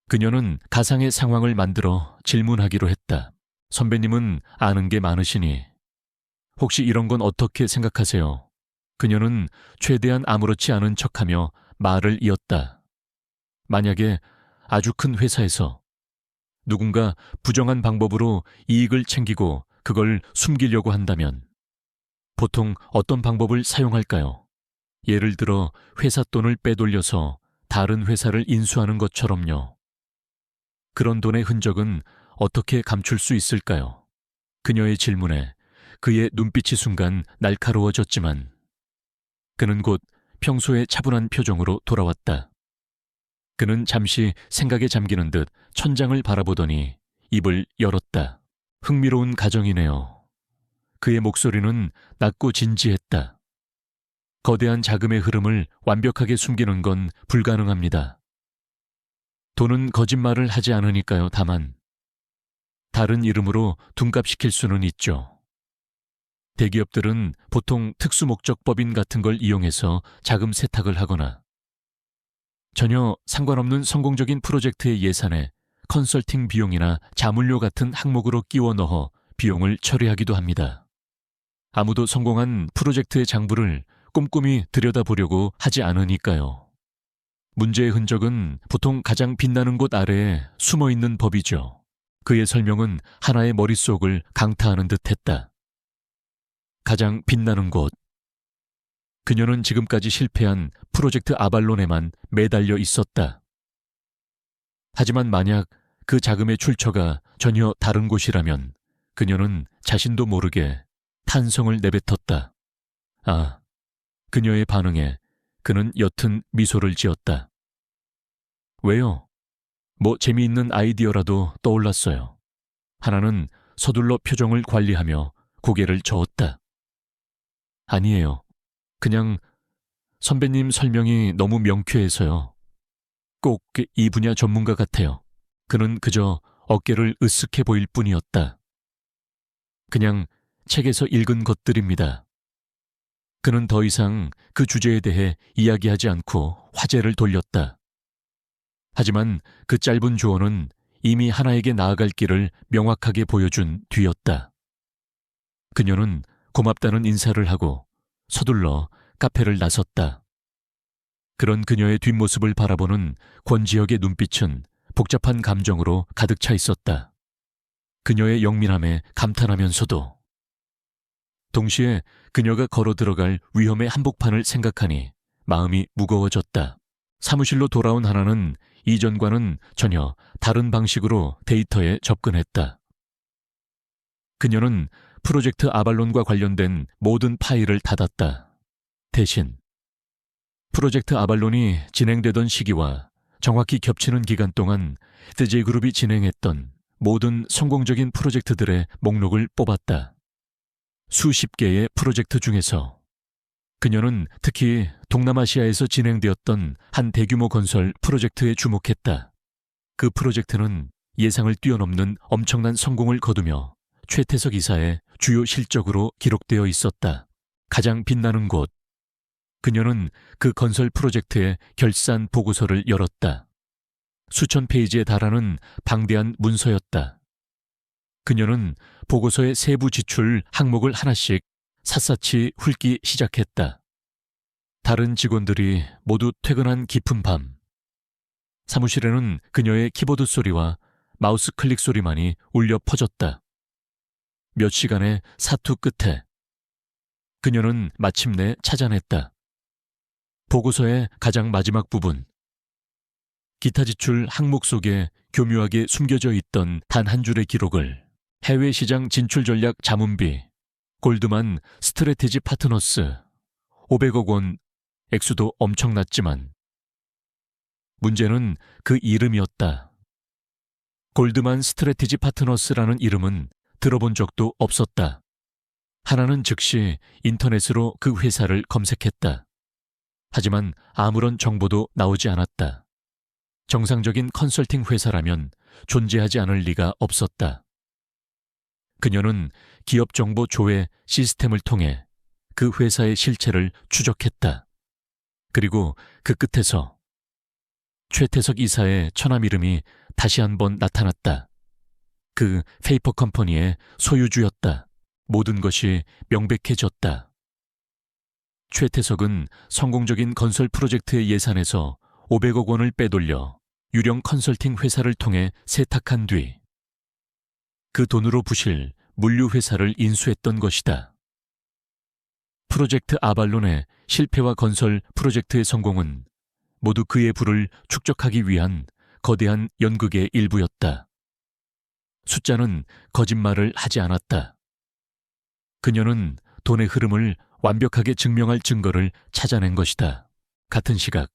그녀는 가상의 상황을 만들어 질문하기로 했다. 선배님은 아는 게 많으시니 혹시 이런 건 어떻게 생각하세요? 그녀는 최대한 아무렇지 않은 척하며 말을 이었다. 만약에 아주 큰 회사에서 누군가 부정한 방법으로 이익을 챙기고 그걸 숨기려고 한다면 보통 어떤 방법을 사용할까요? 예를 들어 회사 돈을 빼돌려서 다른 회사를 인수하는 것처럼요. 그런 돈의 흔적은 어떻게 감출 수 있을까요? 그녀의 질문에 그의 눈빛이 순간 날카로워졌지만 그는 곧 평소의 차분한 표정으로 돌아왔다. 그는 잠시 생각에 잠기는 듯 천장을 바라보더니 입을 열었다. 흥미로운 가정이네요. 그의 목소리는 낮고 진지했다. 거대한 자금의 흐름을 완벽하게 숨기는 건 불가능합니다. 돈은 거짓말을 하지 않으니까요. 다만 다른 이름으로 둔갑시킬 수는 있죠. 대기업들은 보통 특수목적법인 같은 걸 이용해서 자금 세탁을 하거나 전혀 상관없는 성공적인 프로젝트의 예산에 컨설팅 비용이나 자문료 같은 항목으로 끼워 넣어 비용을 처리하기도 합니다. 아무도 성공한 프로젝트의 장부를 꼼꼼히 들여다보려고 하지 않으니까요. 문제의 흔적은 보통 가장 빛나는 곳 아래에 숨어있는 법이죠. 그의 설명은 하나의 머릿속을 강타하는 듯했다. 가장 빛나는 곳. 그녀는 지금까지 실패한 프로젝트 아발론에만 매달려 있었다. 하지만 만약 그 자금의 출처가 전혀 다른 곳이라면 그녀는 자신도 모르게 탄성을 내뱉었다. 아, 그녀의 반응에 그는 옅은 미소를 지었다. 왜요? 뭐 재미있는 아이디어라도 떠올랐어요. 하나는 서둘러 표정을 관리하며 고개를 저었다. 아니에요. 그냥 선배님 설명이 너무 명쾌해서요. 꼭 이 분야 전문가 같아요. 그는 그저 어깨를 으쓱해 보일 뿐이었다. 그냥 책에서 읽은 것들입니다. 그는 더 이상 그 주제에 대해 이야기하지 않고 화제를 돌렸다. 하지만 그 짧은 조언은 이미 하나에게 나아갈 길을 명확하게 보여준 뒤였다. 그녀는 고맙다는 인사를 하고 서둘러 카페를 나섰다. 그런 그녀의 뒷모습을 바라보는 권지혁의 눈빛은 복잡한 감정으로 가득 차 있었다. 그녀의 영민함에 감탄하면서도 동시에 그녀가 걸어 들어갈 위험의 한복판을 생각하니 마음이 무거워졌다. 사무실로 돌아온 하나는 이전과는 전혀 다른 방식으로 데이터에 접근했다. 그녀는 프로젝트 아발론과 관련된 모든 파일을 닫았다. 대신 프로젝트 아발론이 진행되던 시기와 정확히 겹치는 기간 동안 DJ그룹이 진행했던 모든 성공적인 프로젝트들의 목록을 뽑았다. 수십 개의 프로젝트 중에서 그녀는 특히 동남아시아에서 진행되었던 한 대규모 건설 프로젝트에 주목했다. 그 프로젝트는 예상을 뛰어넘는 엄청난 성공을 거두며 최태석 이사의 주요 실적으로 기록되어 있었다. 가장 빛나는 곳. 그녀는 그 건설 프로젝트의 결산 보고서를 열었다. 수천 페이지에 달하는 방대한 문서였다. 그녀는 보고서의 세부 지출 항목을 하나씩 샅샅이 훑기 시작했다. 다른 직원들이 모두 퇴근한 깊은 밤. 사무실에는 그녀의 키보드 소리와 마우스 클릭 소리만이 울려 퍼졌다. 몇 시간의 사투 끝에 그녀는 마침내 찾아냈다. 보고서의 가장 마지막 부분. 기타 지출 항목 속에 교묘하게 숨겨져 있던 단 한 줄의 기록을 해외 시장 진출 전략 자문비, 골드만 스트래티지 파트너스, 500억 원, 액수도 엄청났지만 문제는 그 이름이었다. 골드만 스트래티지 파트너스라는 이름은 들어본 적도 없었다. 하나는 즉시 인터넷으로 그 회사를 검색했다. 하지만 아무런 정보도 나오지 않았다. 정상적인 컨설팅 회사라면 존재하지 않을 리가 없었다. 그녀는 기업 정보 조회 시스템을 통해 그 회사의 실체를 추적했다. 그리고 그 끝에서 최태석 이사의 처남 이름이 다시 한번 나타났다. 그 페이퍼 컴퍼니의 소유주였다. 모든 것이 명백해졌다. 최태석은 성공적인 건설 프로젝트의 예산에서 500억 원을 빼돌려 유령 컨설팅 회사를 통해 세탁한 뒤 그 돈으로 부실 물류회사를 인수했던 것이다. 프로젝트 아발론의 실패와 건설 프로젝트의 성공은 모두 그의 부를 축적하기 위한 거대한 연극의 일부였다. 숫자는 거짓말을 하지 않았다. 그녀는 돈의 흐름을 완벽하게 증명할 증거를 찾아낸 것이다. 같은 시각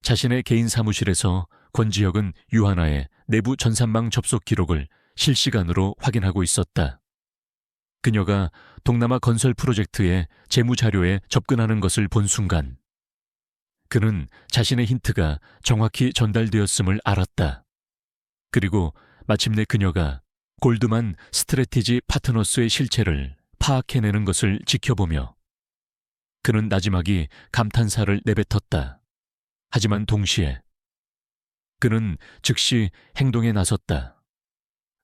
자신의 개인 사무실에서 권지혁은 유하나의 내부 전산망 접속 기록을 실시간으로 확인하고 있었다. 그녀가 동남아 건설 프로젝트의 재무자료에 접근하는 것을 본 순간 그는 자신의 힌트가 정확히 전달되었음을 알았다. 그리고 마침내 그녀가 골드만 스트래티지 파트너스의 실체를 파악해내는 것을 지켜보며 그는 나지막이 감탄사를 내뱉었다. 하지만 동시에 그는 즉시 행동에 나섰다.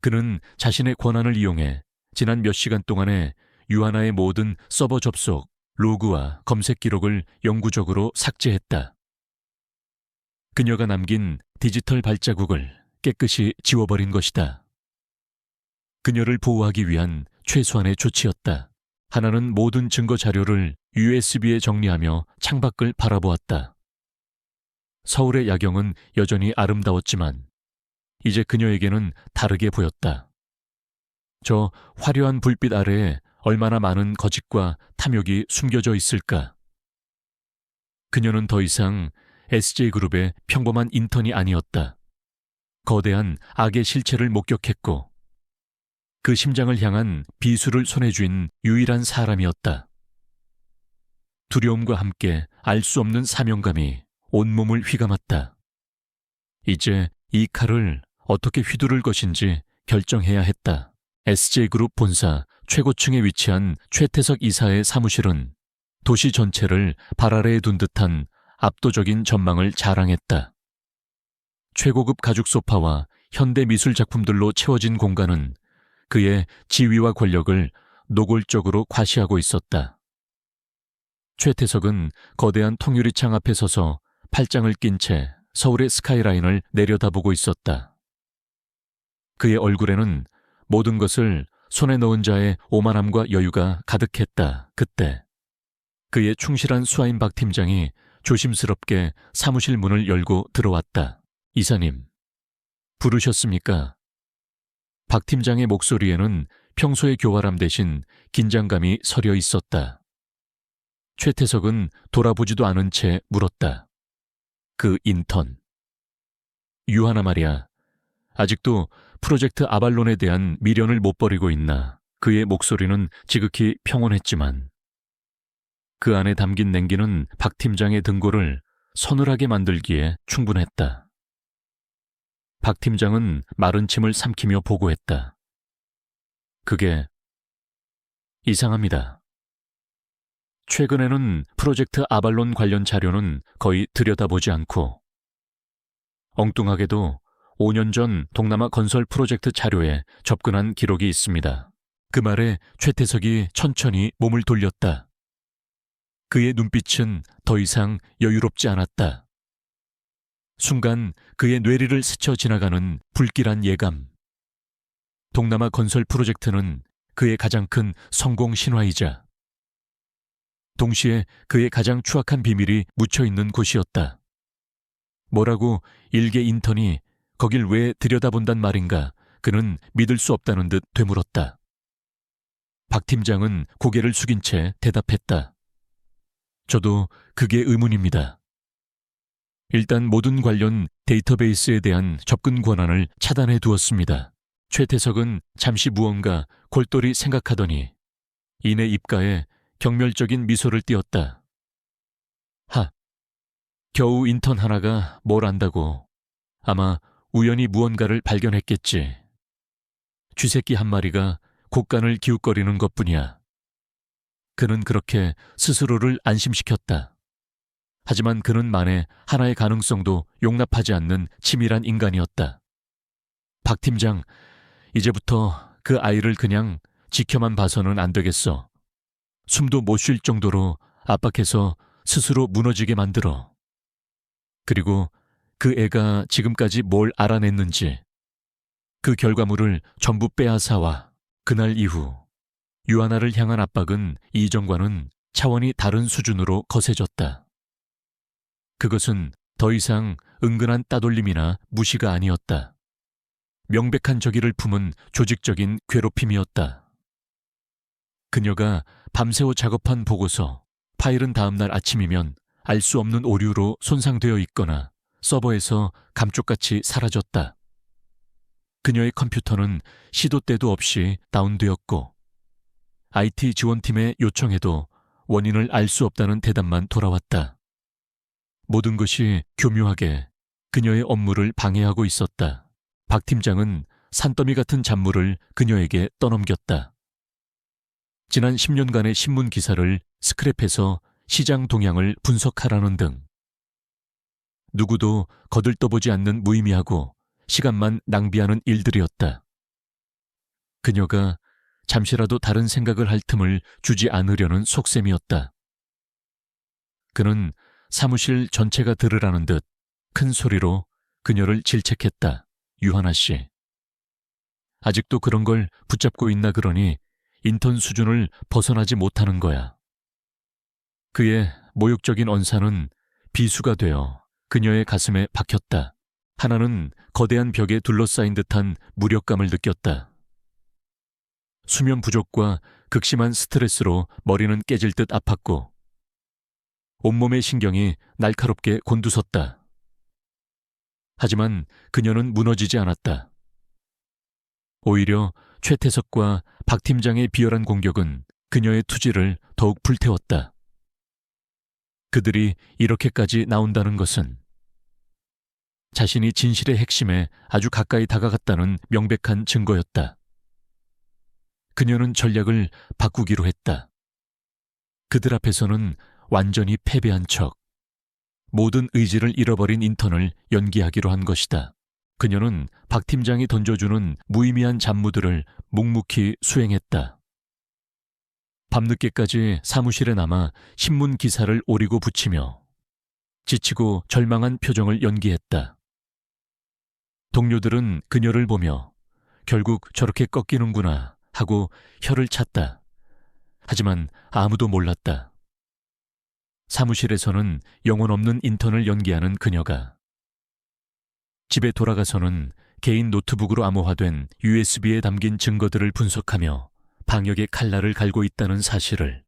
그는 자신의 권한을 이용해 지난 몇 시간 동안의 유하나의 모든 서버 접속, 로그와 검색 기록을 영구적으로 삭제했다. 그녀가 남긴 디지털 발자국을 깨끗이 지워버린 것이다. 그녀를 보호하기 위한 최소한의 조치였다. 하나는 모든 증거 자료를 USB에 정리하며 창밖을 바라보았다. 서울의 야경은 여전히 아름다웠지만 이제 그녀에게는 다르게 보였다. 저 화려한 불빛 아래에 얼마나 많은 거짓과 탐욕이 숨겨져 있을까. 그녀는 더 이상 SJ그룹의 평범한 인턴이 아니었다. 거대한 악의 실체를 목격했고 그 심장을 향한 비수를 손에 쥔 유일한 사람이었다. 두려움과 함께 알 수 없는 사명감이 온몸을 휘감았다. 이제 이 칼을 어떻게 휘두를 것인지 결정해야 했다. SJ그룹 본사 최고층에 위치한 최태석 이사의 사무실은 도시 전체를 발 아래에 둔 듯한 압도적인 전망을 자랑했다. 최고급 가죽 소파와 현대 미술 작품들로 채워진 공간은 그의 지위와 권력을 노골적으로 과시하고 있었다. 최태석은 거대한 통유리창 앞에 서서 팔짱을 낀 채 서울의 스카이라인을 내려다보고 있었다. 그의 얼굴에는 모든 것을 손에 넣은 자의 오만함과 여유가 가득했다. 그때 그의 충실한 수하인 박 팀장이 조심스럽게 사무실 문을 열고 들어왔다. 이사님, 부르셨습니까? 박 팀장의 목소리에는 평소의 교활함 대신 긴장감이 서려 있었다. 최태석은 돌아보지도 않은 채 물었다. 그 인턴. 유하나 말이야. 아직도 프로젝트 아발론에 대한 미련을 못 버리고 있나. 그의 목소리는 지극히 평온했지만 그 안에 담긴 냉기는 박 팀장의 등골을 서늘하게 만들기에 충분했다. 박 팀장은 마른 침을 삼키며 보고했다. 그게 이상합니다. 최근에는 프로젝트 아발론 관련 자료는 거의 들여다보지 않고 엉뚱하게도 5년 전 동남아 건설 프로젝트 자료에 접근한 기록이 있습니다. 그 말에 최태석이 천천히 몸을 돌렸다. 그의 눈빛은 더 이상 여유롭지 않았다. 순간 그의 뇌리를 스쳐 지나가는 불길한 예감. 동남아 건설 프로젝트는 그의 가장 큰 성공 신화이자 동시에 그의 가장 추악한 비밀이 묻혀있는 곳이었다. 뭐라고 일개 인턴이 거길 왜 들여다본단 말인가 그는 믿을 수 없다는 듯 되물었다. 박 팀장은 고개를 숙인 채 대답했다. 저도 그게 의문입니다. 일단 모든 관련 데이터베이스에 대한 접근 권한을 차단해 두었습니다. 최태석은 잠시 무언가 골똘히 생각하더니 이내 입가에 경멸적인 미소를 띄었다. 겨우 인턴 하나가 뭘 안다고. 아마 우연히 무언가를 발견했겠지. 쥐새끼 한 마리가 곡간을 기웃거리는 것뿐이야. 그는 그렇게 스스로를 안심시켰다. 하지만 그는 만에 하나의 가능성도 용납하지 않는 치밀한 인간이었다. 박 팀장, 이제부터 그 아이를 그냥 지켜만 봐서는 안 되겠어. 숨도 못 쉴 정도로 압박해서 스스로 무너지게 만들어. 그리고 그 애가 지금까지 뭘 알아냈는지 그 결과물을 전부 빼앗아와. 그날 이후 유아나를 향한 압박은 이전과는 차원이 다른 수준으로 거세졌다. 그것은 더 이상 은근한 따돌림이나 무시가 아니었다. 명백한 적의를 품은 조직적인 괴롭힘이었다. 그녀가 밤새워 작업한 보고서, 파일은 다음날 아침이면 알 수 없는 오류로 손상되어 있거나 서버에서 감쪽같이 사라졌다. 그녀의 컴퓨터는 시도 때도 없이 다운되었고 IT 지원팀에 요청해도 원인을 알 수 없다는 대답만 돌아왔다. 모든 것이 교묘하게 그녀의 업무를 방해하고 있었다. 박 팀장은 산더미 같은 잡무를 그녀에게 떠넘겼다. 지난 10년간의 신문 기사를 스크랩해서 시장 동향을 분석하라는 등 누구도 거들떠보지 않는 무의미하고 시간만 낭비하는 일들이었다. 그녀가 잠시라도 다른 생각을 할 틈을 주지 않으려는 속셈이었다. 그는 사무실 전체가 들으라는 듯 큰 소리로 그녀를 질책했다. 유하나 씨. 아직도 그런 걸 붙잡고 있나 그러니 인턴 수준을 벗어나지 못하는 거야. 그의 모욕적인 언사는 비수가 되어 그녀의 가슴에 박혔다. 하나는 거대한 벽에 둘러싸인 듯한 무력감을 느꼈다. 수면 부족과 극심한 스트레스로 머리는 깨질 듯 아팠고 온몸의 신경이 날카롭게 곤두섰다. 하지만 그녀는 무너지지 않았다. 오히려 최태석과 박 팀장의 비열한 공격은 그녀의 투지를 더욱 불태웠다. 그들이 이렇게까지 나온다는 것은 자신이 진실의 핵심에 아주 가까이 다가갔다는 명백한 증거였다. 그녀는 전략을 바꾸기로 했다. 그들 앞에서는 완전히 패배한 척, 모든 의지를 잃어버린 인턴을 연기하기로 한 것이다. 그녀는 박 팀장이 던져주는 무의미한 잡무들을 묵묵히 수행했다. 밤늦게까지 사무실에 남아 신문 기사를 오리고 붙이며 지치고 절망한 표정을 연기했다. 동료들은 그녀를 보며 결국 저렇게 꺾이는구나 하고 혀를 찼다. 하지만 아무도 몰랐다. 사무실에서는 영혼 없는 인턴을 연기하는 그녀가 집에 돌아가서는 개인 노트북으로 암호화된 USB에 담긴 증거들을 분석하며 방역의 칼날을 갈고 있다는 사실을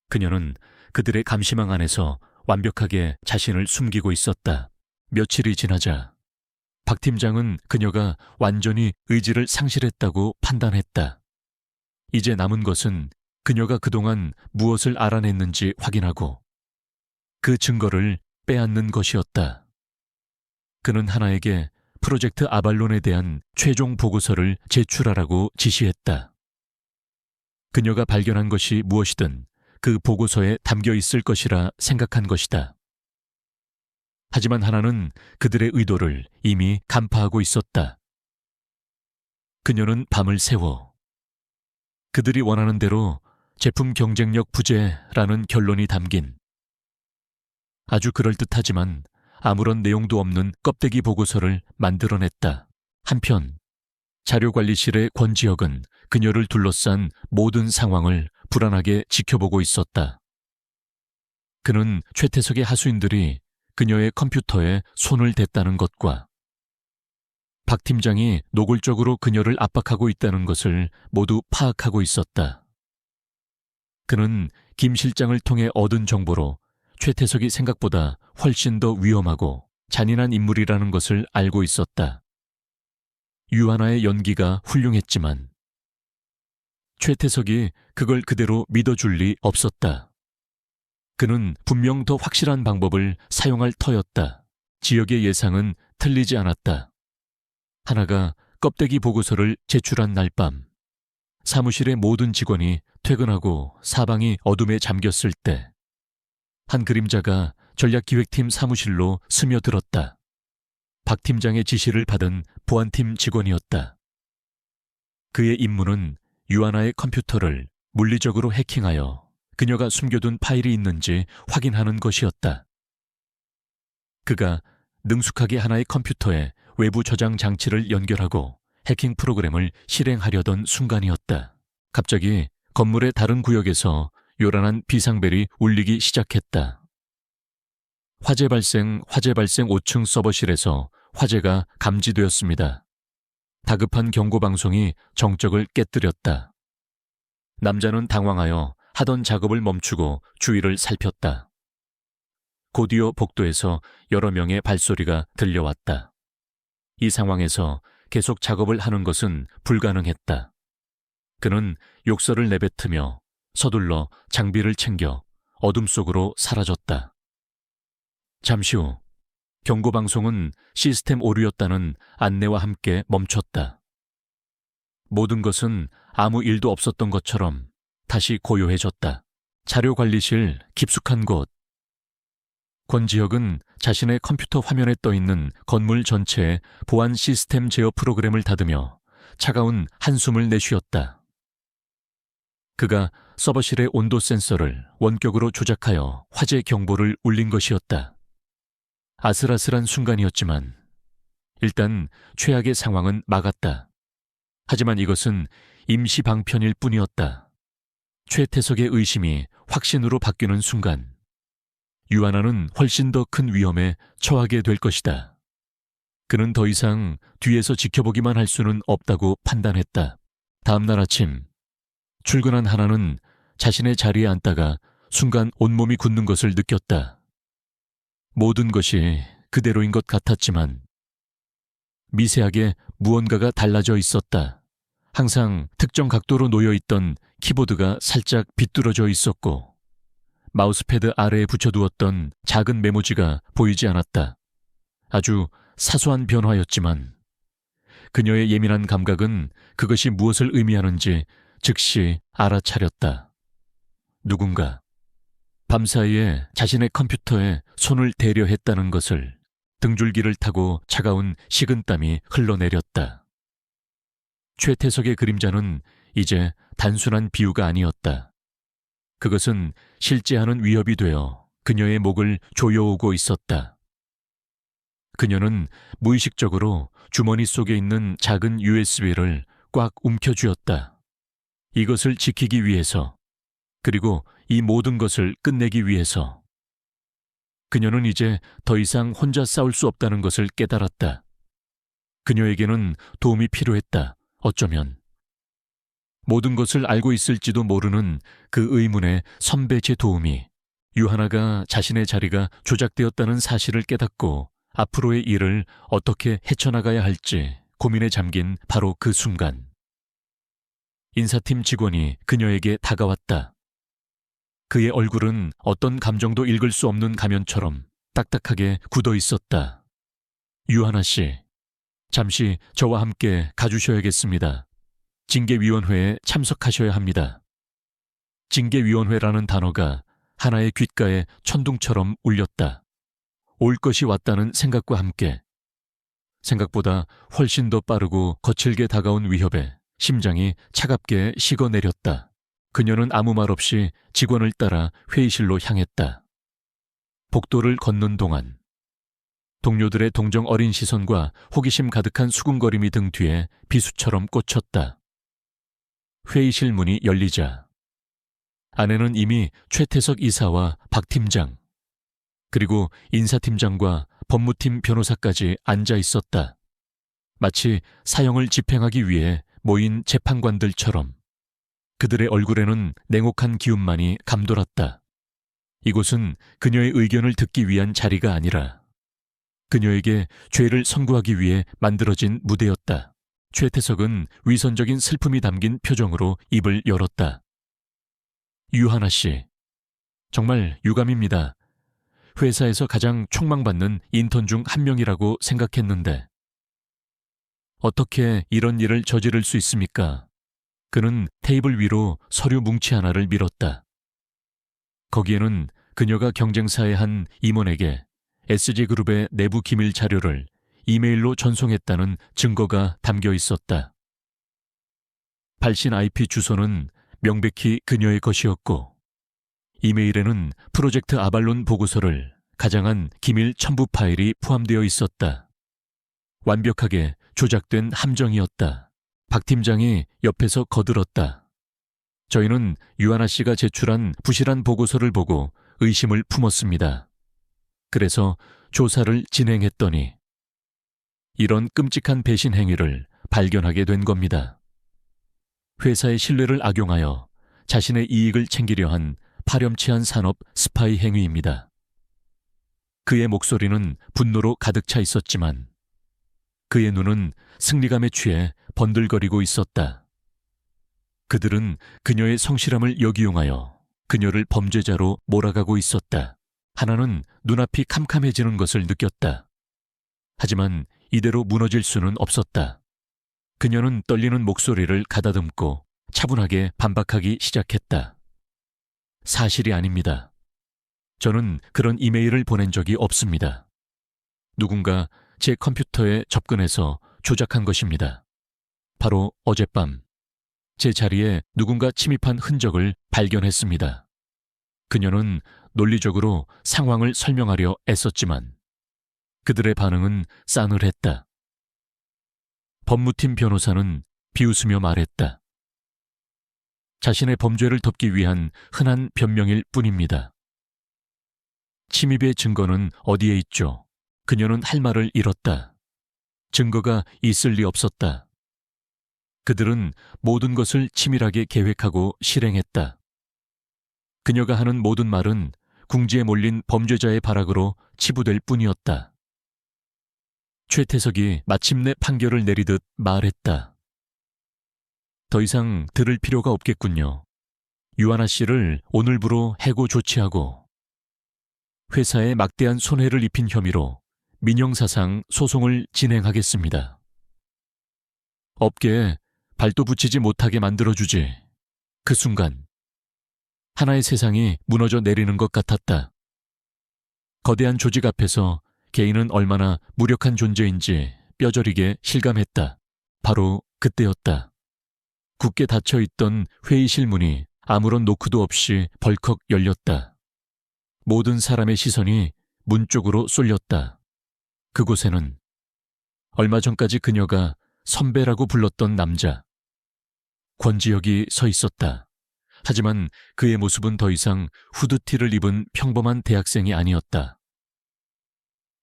그녀는 그들의 감시망 안에서 완벽하게 자신을 숨기고 있었다. 며칠이 지나자 박 팀장은 그녀가 완전히 의지를 상실했다고 판단했다. 이제 남은 것은 그녀가 그동안 무엇을 알아냈는지 확인하고 그 증거를 빼앗는 것이었다. 그는 하나에게 프로젝트 아발론에 대한 최종 보고서를 제출하라고 지시했다. 그녀가 발견한 것이 무엇이든 그 보고서에 담겨 있을 것이라 생각한 것이다. 하지만 하나는 그들의 의도를 이미 간파하고 있었다. 그녀는 밤을 새워 그들이 원하는 대로 제품 경쟁력 부재라는 결론이 담긴 아주 그럴듯하지만 아무런 내용도 없는 껍데기 보고서를 만들어냈다. 한편 자료관리실의 권지혁은 그녀를 둘러싼 모든 상황을 불안하게 지켜보고 있었다. 그는 최태석의 하수인들이 그녀의 컴퓨터에 손을 댔다는 것과 박 팀장이 노골적으로 그녀를 압박하고 있다는 것을 모두 파악하고 있었다. 그는 김 실장을 통해 얻은 정보로 최태석이 생각보다 훨씬 더 위험하고 잔인한 인물이라는 것을 알고 있었다. 유하나의 연기가 훌륭했지만 최태석이 그걸 그대로 믿어줄 리 없었다. 그는 분명 더 확실한 방법을 사용할 터였다. 지역의 예상은 틀리지 않았다. 하나가 껍데기 보고서를 제출한 날 밤, 사무실의 모든 직원이 퇴근하고 사방이 어둠에 잠겼을 때, 한 그림자가 전략기획팀 사무실로 스며들었다. 박 팀장의 지시를 받은 보안팀 직원이었다. 그의 임무는 유하나의 컴퓨터를 물리적으로 해킹하여 그녀가 숨겨둔 파일이 있는지 확인하는 것이었다. 그가 능숙하게 하나의 컴퓨터에 외부 저장 장치를 연결하고 해킹 프로그램을 실행하려던 순간이었다. 갑자기 건물의 다른 구역에서 요란한 비상벨이 울리기 시작했다. 화재 발생 5층 서버실에서 화재가 감지되었습니다. 다급한 경고방송이 정적을 깨뜨렸다. 남자는 당황하여 하던 작업을 멈추고 주위를 살폈다. 곧이어 복도에서 여러 명의 발소리가 들려왔다. 이 상황에서 계속 작업을 하는 것은 불가능했다. 그는 욕설을 내뱉으며 서둘러 장비를 챙겨 어둠 속으로 사라졌다. 잠시 후 경고방송은 시스템 오류였다는 안내와 함께 멈췄다. 모든 것은 아무 일도 없었던 것처럼 다시 고요해졌다. 자료관리실 깊숙한 곳. 권지혁은 자신의 컴퓨터 화면에 떠있는 건물 전체의 보안 시스템 제어 프로그램을 닫으며 차가운 한숨을 내쉬었다. 그가 서버실의 온도 센서를 원격으로 조작하여 화재 경보를 울린 것이었다. 아슬아슬한 순간이었지만 일단 최악의 상황은 막았다. 하지만 이것은 임시 방편일 뿐이었다. 최태석의 의심이 확신으로 바뀌는 순간 유하나는 훨씬 더 큰 위험에 처하게 될 것이다. 그는 더 이상 뒤에서 지켜보기만 할 수는 없다고 판단했다. 다음 날 아침 출근한 하나는 자신의 자리에 앉다가 순간 온몸이 굳는 것을 느꼈다. 모든 것이 그대로인 것 같았지만 미세하게 무언가가 달라져 있었다. 항상 특정 각도로 놓여있던 키보드가 살짝 비뚤어져 있었고 마우스패드 아래에 붙여두었던 작은 메모지가 보이지 않았다. 아주 사소한 변화였지만 그녀의 예민한 감각은 그것이 무엇을 의미하는지 즉시 알아차렸다. 누군가 밤사이에 자신의 컴퓨터에 손을 대려 했다는 것을 등줄기를 타고 차가운 식은땀이 흘러내렸다. 최태석의 그림자는 이제 단순한 비유가 아니었다. 그것은 실제하는 위협이 되어 그녀의 목을 조여오고 있었다. 그녀는 무의식적으로 주머니 속에 있는 작은 USB를 꽉 움켜쥐었다. 이것을 지키기 위해서, 그리고 이 모든 것을 끝내기 위해서. 그녀는 이제 더 이상 혼자 싸울 수 없다는 것을 깨달았다. 그녀에게는 도움이 필요했다. 어쩌면. 모든 것을 알고 있을지도 모르는 그 의문의 선배의 도움이 유하나가 자신의 자리가 조작되었다는 사실을 깨닫고 앞으로의 일을 어떻게 헤쳐나가야 할지 고민에 잠긴 바로 그 순간. 인사팀 직원이 그녀에게 다가왔다. 그의 얼굴은 어떤 감정도 읽을 수 없는 가면처럼 딱딱하게 굳어 있었다. 유하나 씨, 잠시 저와 함께 가주셔야겠습니다. 징계위원회에 참석하셔야 합니다. 징계위원회라는 단어가 하나의 귓가에 천둥처럼 울렸다. 올 것이 왔다는 생각과 함께 생각보다 훨씬 더 빠르고 거칠게 다가온 위협에 심장이 차갑게 식어내렸다. 그녀는 아무 말 없이 직원을 따라 회의실로 향했다. 복도를 걷는 동안 동료들의 동정 어린 시선과 호기심 가득한 수군거림이 등 뒤에 비수처럼 꽂혔다. 회의실 문이 열리자 안에는 이미 최태석 이사와 박 팀장, 그리고 인사팀장과 법무팀 변호사까지 앉아 있었다. 마치 사형을 집행하기 위해 모인 재판관들처럼. 그들의 얼굴에는 냉혹한 기운만이 감돌았다. 이곳은 그녀의 의견을 듣기 위한 자리가 아니라 그녀에게 죄를 선고하기 위해 만들어진 무대였다. 최태석은 위선적인 슬픔이 담긴 표정으로 입을 열었다. 유하나 씨, 정말 유감입니다. 회사에서 가장 촉망받는 인턴 중 한 명이라고 생각했는데 어떻게 이런 일을 저지를 수 있습니까? 그는 테이블 위로 서류 뭉치 하나를 밀었다. 거기에는 그녀가 경쟁사의 한 임원에게 SG그룹의 내부 기밀 자료를 이메일로 전송했다는 증거가 담겨 있었다. 발신 IP 주소는 명백히 그녀의 것이었고 이메일에는 프로젝트 아발론 보고서를 가장한 기밀 첨부 파일이 포함되어 있었다. 완벽하게 조작된 함정이었다. 박 팀장이 옆에서 거들었다. 저희는 유하나 씨가 제출한 부실한 보고서를 보고 의심을 품었습니다. 그래서 조사를 진행했더니 이런 끔찍한 배신 행위를 발견하게 된 겁니다. 회사의 신뢰를 악용하여 자신의 이익을 챙기려 한 파렴치한 산업 스파이 행위입니다. 그의 목소리는 분노로 가득 차 있었지만 그의 눈은 승리감에 취해 번들거리고 있었다. 그들은 그녀의 성실함을 역이용하여 그녀를 범죄자로 몰아가고 있었다. 하나는 눈앞이 캄캄해지는 것을 느꼈다. 하지만 이대로 무너질 수는 없었다. 그녀는 떨리는 목소리를 가다듬고 차분하게 반박하기 시작했다. 사실이 아닙니다. 저는 그런 이메일을 보낸 적이 없습니다. 누군가 제 컴퓨터에 접근해서 조작한 것입니다. 바로 어젯밤 제 자리에 누군가 침입한 흔적을 발견했습니다. 그녀는 논리적으로 상황을 설명하려 애썼지만 그들의 반응은 싸늘했다. 법무팀 변호사는 비웃으며 말했다. 자신의 범죄를 덮기 위한 흔한 변명일 뿐입니다. 침입의 증거는 어디에 있죠? 그녀는 할 말을 잃었다. 증거가 있을 리 없었다. 그들은 모든 것을 치밀하게 계획하고 실행했다. 그녀가 하는 모든 말은 궁지에 몰린 범죄자의 발악으로 치부될 뿐이었다. 최태석이 마침내 판결을 내리듯 말했다. 더 이상 들을 필요가 없겠군요. 유하나 씨를 오늘부로 해고 조치하고 회사에 막대한 손해를 입힌 혐의로 민형사상 소송을 진행하겠습니다. 업계에 발도 붙이지 못하게 만들어주지. 그 순간 하나의 세상이 무너져 내리는 것 같았다. 거대한 조직 앞에서 개인은 얼마나 무력한 존재인지 뼈저리게 실감했다. 바로 그때였다. 굳게 닫혀있던 회의실 문이 아무런 노크도 없이 벌컥 열렸다. 모든 사람의 시선이 문 쪽으로 쏠렸다. 그곳에는 얼마 전까지 그녀가 선배라고 불렀던 남자, 권지혁이 서 있었다. 하지만 그의 모습은 더 이상 후드티를 입은 평범한 대학생이 아니었다.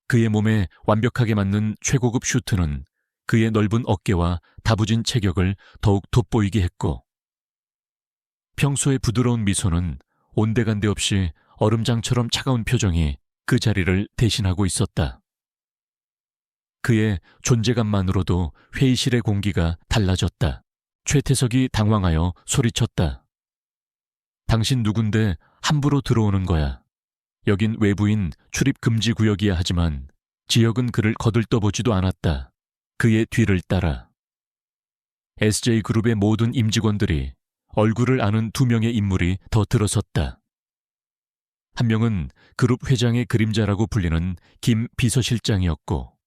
그의 몸에 완벽하게 맞는 최고급 슈트는 그의 넓은 어깨와 다부진 체격을 더욱 돋보이게 했고, 평소의 부드러운 미소는 온데간데 없이 얼음장처럼 차가운 표정이 그 자리를 대신하고 있었다. 그의 존재감만으로도 회의실의 공기가 달라졌다. 최태석이 당황하여 소리쳤다. 당신 누군데 함부로 들어오는 거야. 여긴 외부인 출입 금지 구역이야 하지만 지혁은 그를 거들떠보지도 않았다. 그의 뒤를 따라. SJ그룹의 모든 임직원들이 얼굴을 아는 두 명의 인물이 더 들어섰다. 한 명은 그룹 회장의 그림자라고 불리는 김 비서실장이었고,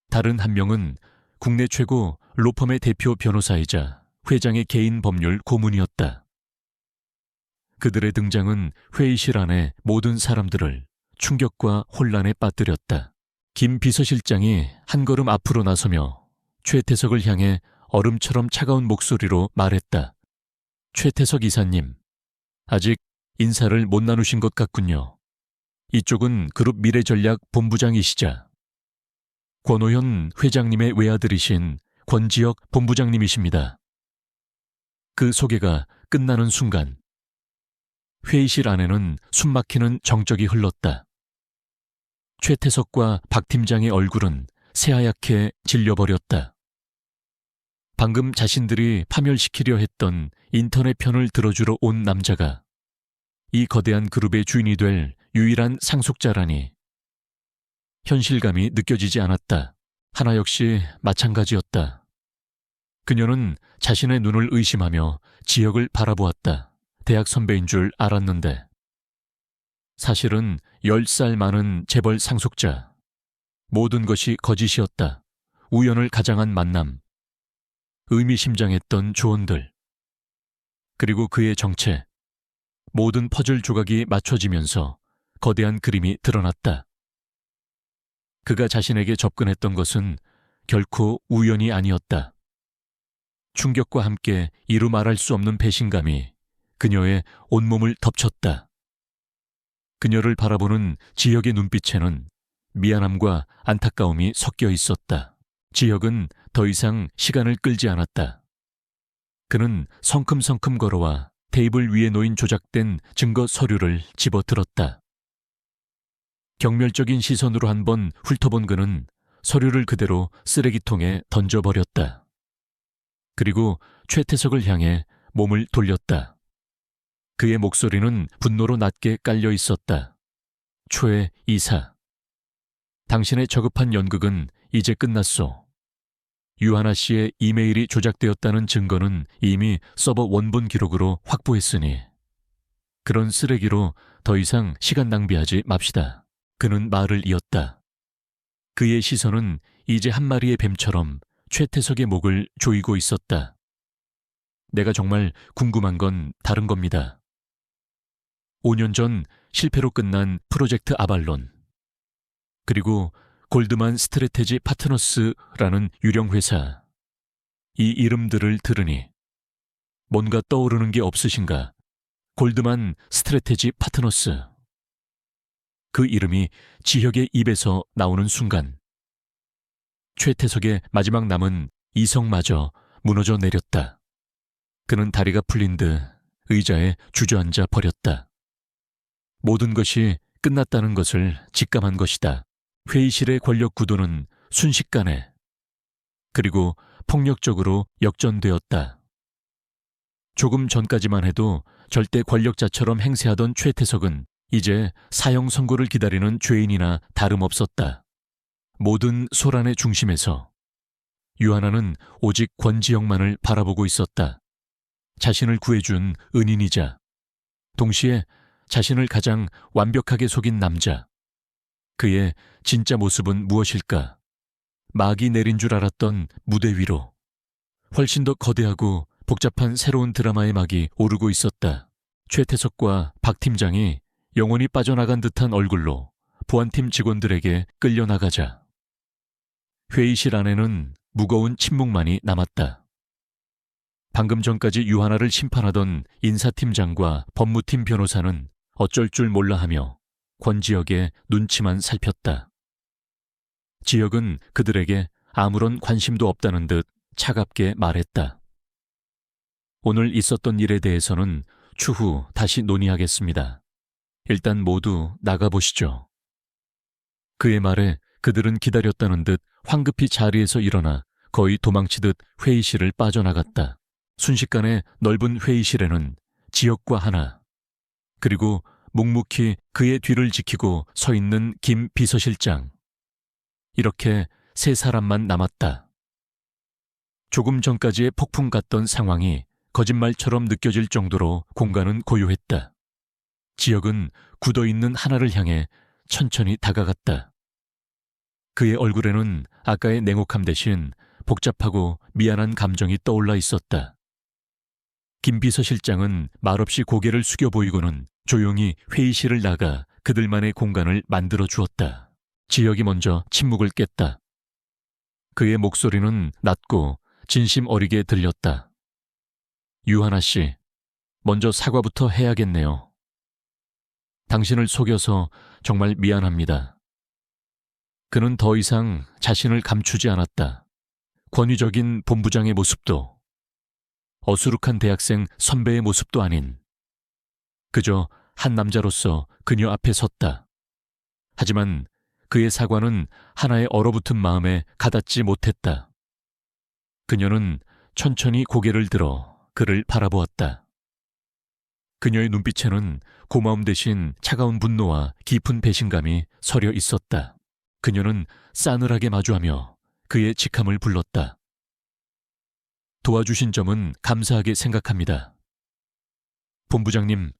다른 한 명은 국내 최고 로펌의 대표 변호사이자 회장의 개인 법률 고문이었다. 그들의 등장은 회의실 안의 모든 사람들을 충격과 혼란에 빠뜨렸다. 김 비서실장이 한 걸음 앞으로 나서며 최태석을 향해 얼음처럼 차가운 목소리로 말했다. 최태석 이사님, 아직 인사를 못 나누신 것 같군요. 이쪽은 그룹 미래전략 본부장이시자 권오현 회장님의 외아들이신 권지혁 본부장님이십니다. 그 소개가 끝나는 순간 회의실 안에는 숨막히는 정적이 흘렀다. 최태석과 박 팀장의 얼굴은 새하얗게 질려버렸다. 방금 자신들이 파멸시키려 했던 인터넷 편을 들어주러 온 남자가 이 거대한 그룹의 주인이 될 유일한 상속자라니 현실감이 느껴지지 않았다. 하나 역시 마찬가지였다. 그녀는 자신의 눈을 의심하며 지혁을 바라보았다. 대학 선배인 줄 알았는데 사실은 10살 많은 재벌 상속자. 모든 것이 거짓이었다. 우연을 가장한 만남, 의미심장했던 조언들, 그리고 그의 정체. 모든 퍼즐 조각이 맞춰지면서 거대한 그림이 드러났다. 그가 자신에게 접근했던 것은 결코 우연이 아니었다. 충격과 함께 이루 말할 수 없는 배신감이 그녀의 온몸을 덮쳤다. 그녀를 바라보는 지혁의 눈빛에는 미안함과 안타까움이 섞여 있었다. 지혁은 더 이상 시간을 끌지 않았다. 그는 성큼성큼 걸어와 테이블 위에 놓인 조작된 증거 서류를 집어들었다. 경멸적인 시선으로 한번 훑어본 그는 서류를 그대로 쓰레기통에 던져버렸다. 그리고 최태석을 향해 몸을 돌렸다. 그의 목소리는 분노로 낮게 깔려 있었다. 최 이사, 당신의 저급한 연극은 이제 끝났소. 유하나 씨의 이메일이 조작되었다는 증거는 이미 서버 원본 기록으로 확보했으니 그런 쓰레기로 더 이상 시간 낭비하지 맙시다. 그는 말을 이었다. 그의 시선은 이제 한 마리의 뱀처럼 최태석의 목을 조이고 있었다. 내가 정말 궁금한 건 다른 겁니다. 5년 전 실패로 끝난 프로젝트 아발론, 그리고 골드만 스트래테지 파트너스라는 유령 회사, 이 이름들을 들으니 뭔가 떠오르는 게 없으신가? 골드만 스트래테지 파트너스. 그 이름이 지혁의 입에서 나오는 순간 최태석의 마지막 남은 이성마저 무너져 내렸다. 그는 다리가 풀린 듯 의자에 주저앉아 버렸다. 모든 것이 끝났다는 것을 직감한 것이다. 회의실의 권력 구도는 순식간에, 그리고 폭력적으로 역전되었다. 조금 전까지만 해도 절대 권력자처럼 행세하던 최태석은 이제 사형 선고를 기다리는 죄인이나 다름없었다. 모든 소란의 중심에서 유하나는 오직 권지혁만을 바라보고 있었다. 자신을 구해준 은인이자 동시에 자신을 가장 완벽하게 속인 남자. 그의 진짜 모습은 무엇일까? 막이 내린 줄 알았던 무대 위로 훨씬 더 거대하고 복잡한 새로운 드라마의 막이 오르고 있었다. 최태석과 박 팀장이 영혼이 빠져나간 듯한 얼굴로 보안팀 직원들에게 끌려나가자 회의실 안에는 무거운 침묵만이 남았다. 방금 전까지 유하나를 심판하던 인사팀장과 법무팀 변호사는 어쩔 줄 몰라 하며 권지혁의 눈치만 살폈다. 지혁은 그들에게 아무런 관심도 없다는 듯 차갑게 말했다. 오늘 있었던 일에 대해서는 추후 다시 논의하겠습니다. 일단 모두 나가보시죠. 그의 말에 그들은 기다렸다는 듯 황급히 자리에서 일어나 거의 도망치듯 회의실을 빠져나갔다. 순식간에 넓은 회의실에는 지혁과 하나, 그리고 묵묵히 그의 뒤를 지키고 서 있는 김 비서실장, 이렇게 세 사람만 남았다. 조금 전까지의 폭풍 같던 상황이 거짓말처럼 느껴질 정도로 공간은 고요했다. 지혁은 굳어있는 하나를 향해 천천히 다가갔다. 그의 얼굴에는 아까의 냉혹함 대신 복잡하고 미안한 감정이 떠올라 있었다. 김 비서실장은 말없이 고개를 숙여 보이고는 조용히 회의실을 나가 그들만의 공간을 만들어 주었다. 지혁이 먼저 침묵을 깼다. 그의 목소리는 낮고 진심 어리게 들렸다. 유하나 씨, 먼저 사과부터 해야겠네요. 당신을 속여서 정말 미안합니다. 그는 더 이상 자신을 감추지 않았다. 권위적인 본부장의 모습도, 어수룩한 대학생 선배의 모습도 아닌, 그저 한 남자로서 그녀 앞에 섰다. 하지만 그의 사과는 하나의 얼어붙은 마음에 가닿지 못했다. 그녀는 천천히 고개를 들어 그를 바라보았다. 그녀의 눈빛에는 고마움 대신 차가운 분노와 깊은 배신감이 서려 있었다. 그녀는 싸늘하게 마주하며 그의 직함을 불렀다. 도와주신 점은 감사하게 생각합니다. 본부장님,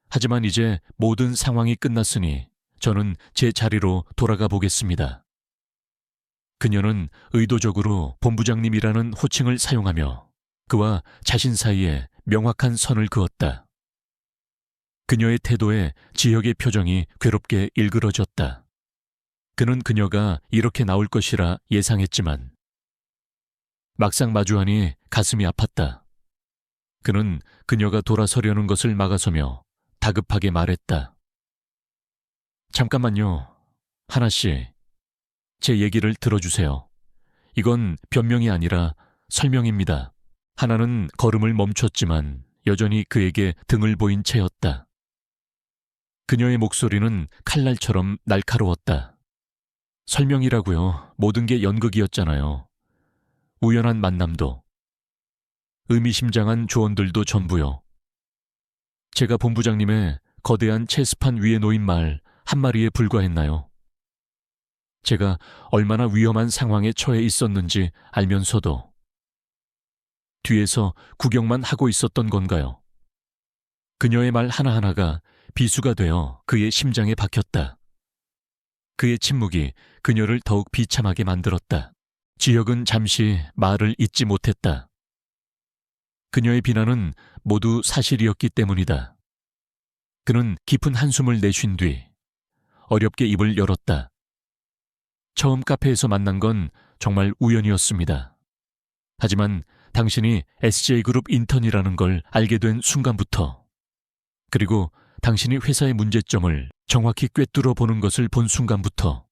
하지만 이제 모든 상황이 끝났으니 저는 제 자리로 돌아가 보겠습니다. 그녀는 의도적으로 본부장님이라는 호칭을 사용하며 그와 자신 사이에 명확한 선을 그었다. 그녀의 태도에 지혁의 표정이 괴롭게 일그러졌다. 그는 그녀가 이렇게 나올 것이라 예상했지만 막상 마주하니 가슴이 아팠다. 그는 그녀가 돌아서려는 것을 막아서며 다급하게 말했다. 잠깐만요. 하나씨, 제 얘기를 들어주세요. 이건 변명이 아니라 설명입니다. 하나는 걸음을 멈췄지만 여전히 그에게 등을 보인 채였다. 그녀의 목소리는 칼날처럼 날카로웠다. 설명이라고요. 모든 게 연극이었잖아요. 우연한 만남도, 의미심장한 조언들도 전부요. 제가 본부장님의 거대한 체스판 위에 놓인 말 한마리에 불과했나요? 제가 얼마나 위험한 상황에 처해 있었는지 알면서도 뒤에서 구경만 하고 있었던 건가요? 그녀의 말 하나하나가 비수가 되어 그의 심장에 박혔다. 그의 침묵이 그녀를 더욱 비참하게 만들었다. 지혁은 잠시 말을 잇지 못했다. 그녀의 비난은 모두 사실이었기 때문이다. 그는 깊은 한숨을 내쉰 뒤 어렵게 입을 열었다. 처음 카페에서 만난 건 정말 우연이었습니다. 하지만 당신이 SJ그룹 인턴이라는 걸 알게 된 순간부터, 그리고 당신이 회사의 문제점을 정확히 꿰뚫어 보는 것을 본 순간부터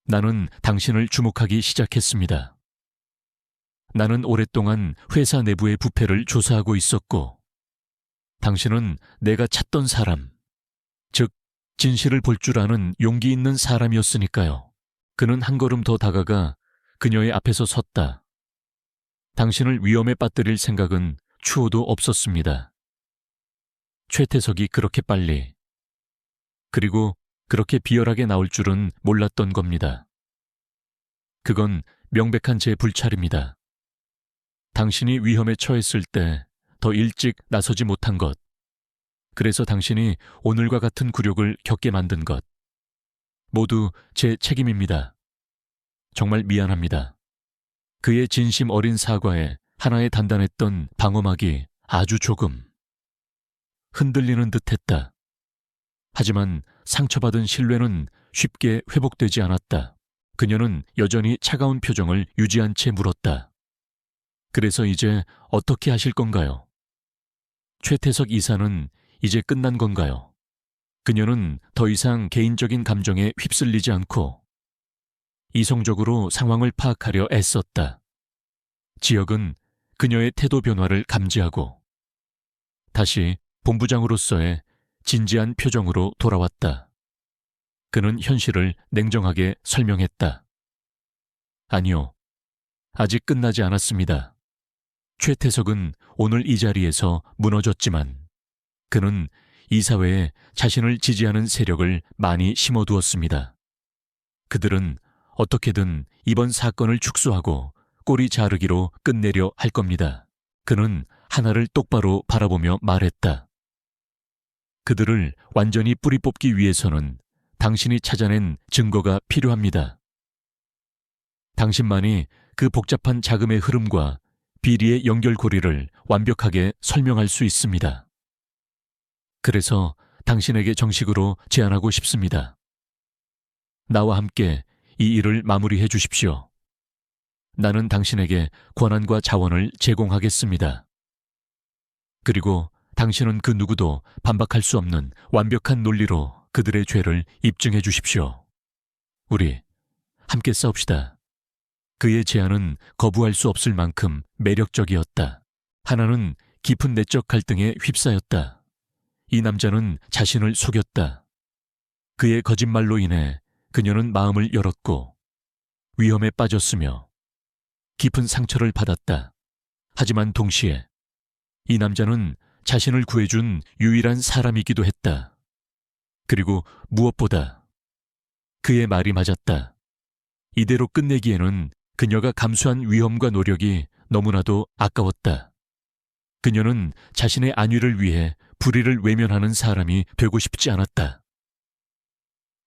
나는 당신을 주목하기 시작했습니다. 나는 오랫동안 회사 내부의 부패를 조사하고 있었고, 당신은 내가 찾던 사람, 즉 진실을 볼 줄 아는 용기 있는 사람이었으니까요. 그는 한 걸음 더 다가가 그녀의 앞에서 섰다. 당신을 위험에 빠뜨릴 생각은 추호도 없었습니다. 최태석이 그렇게 빨리, 그리고 그렇게 비열하게 나올 줄은 몰랐던 겁니다. 그건 명백한 제 불찰입니다. 당신이 위험에 처했을 때 더 일찍 나서지 못한 것, 그래서 당신이 오늘과 같은 굴욕을 겪게 만든 것, 모두 제 책임입니다. 정말 미안합니다. 그의 진심 어린 사과에 하나의 단단했던 방어막이 아주 조금 흔들리는 듯했다. 하지만 상처받은 신뢰는 쉽게 회복되지 않았다. 그녀는 여전히 차가운 표정을 유지한 채 물었다. 그래서 이제 어떻게 하실 건가요? 최태석 이사는 이제 끝난 건가요? 그녀는 더 이상 개인적인 감정에 휩쓸리지 않고 이성적으로 상황을 파악하려 애썼다. 지혁은 그녀의 태도 변화를 감지하고 다시 본부장으로서의 진지한 표정으로 돌아왔다. 그는 현실을 냉정하게 설명했다. 아니요, 아직 끝나지 않았습니다. 최태석은 오늘 이 자리에서 무너졌지만 그는 이 사회에 자신을 지지하는 세력을 많이 심어두었습니다. 그들은 어떻게든 이번 사건을 축소하고 꼬리 자르기로 끝내려 할 겁니다. 그는 하나를 똑바로 바라보며 말했다. 그들을 완전히 뿌리 뽑기 위해서는 당신이 찾아낸 증거가 필요합니다. 당신만이 그 복잡한 자금의 흐름과 비리의 연결고리를 완벽하게 설명할 수 있습니다. 그래서 당신에게 정식으로 제안하고 싶습니다. 나와 함께 이 일을 마무리해 주십시오. 나는 당신에게 권한과 자원을 제공하겠습니다. 그리고 당신은 그 누구도 반박할 수 없는 완벽한 논리로 그들의 죄를 입증해 주십시오. 우리 함께 싸웁시다. 그의 제안은 거부할 수 없을 만큼 매력적이었다. 하나는 깊은 내적 갈등에 휩싸였다. 이 남자는 자신을 속였다. 그의 거짓말로 인해 그녀는 마음을 열었고 위험에 빠졌으며 깊은 상처를 받았다. 하지만 동시에 이 남자는 자신을 구해준 유일한 사람이기도 했다. 그리고 무엇보다 그의 말이 맞았다. 이대로 끝내기에는 그녀가 감수한 위험과 노력이 너무나도 아까웠다. 그녀는 자신의 안위를 위해 불의를 외면하는 사람이 되고 싶지 않았다.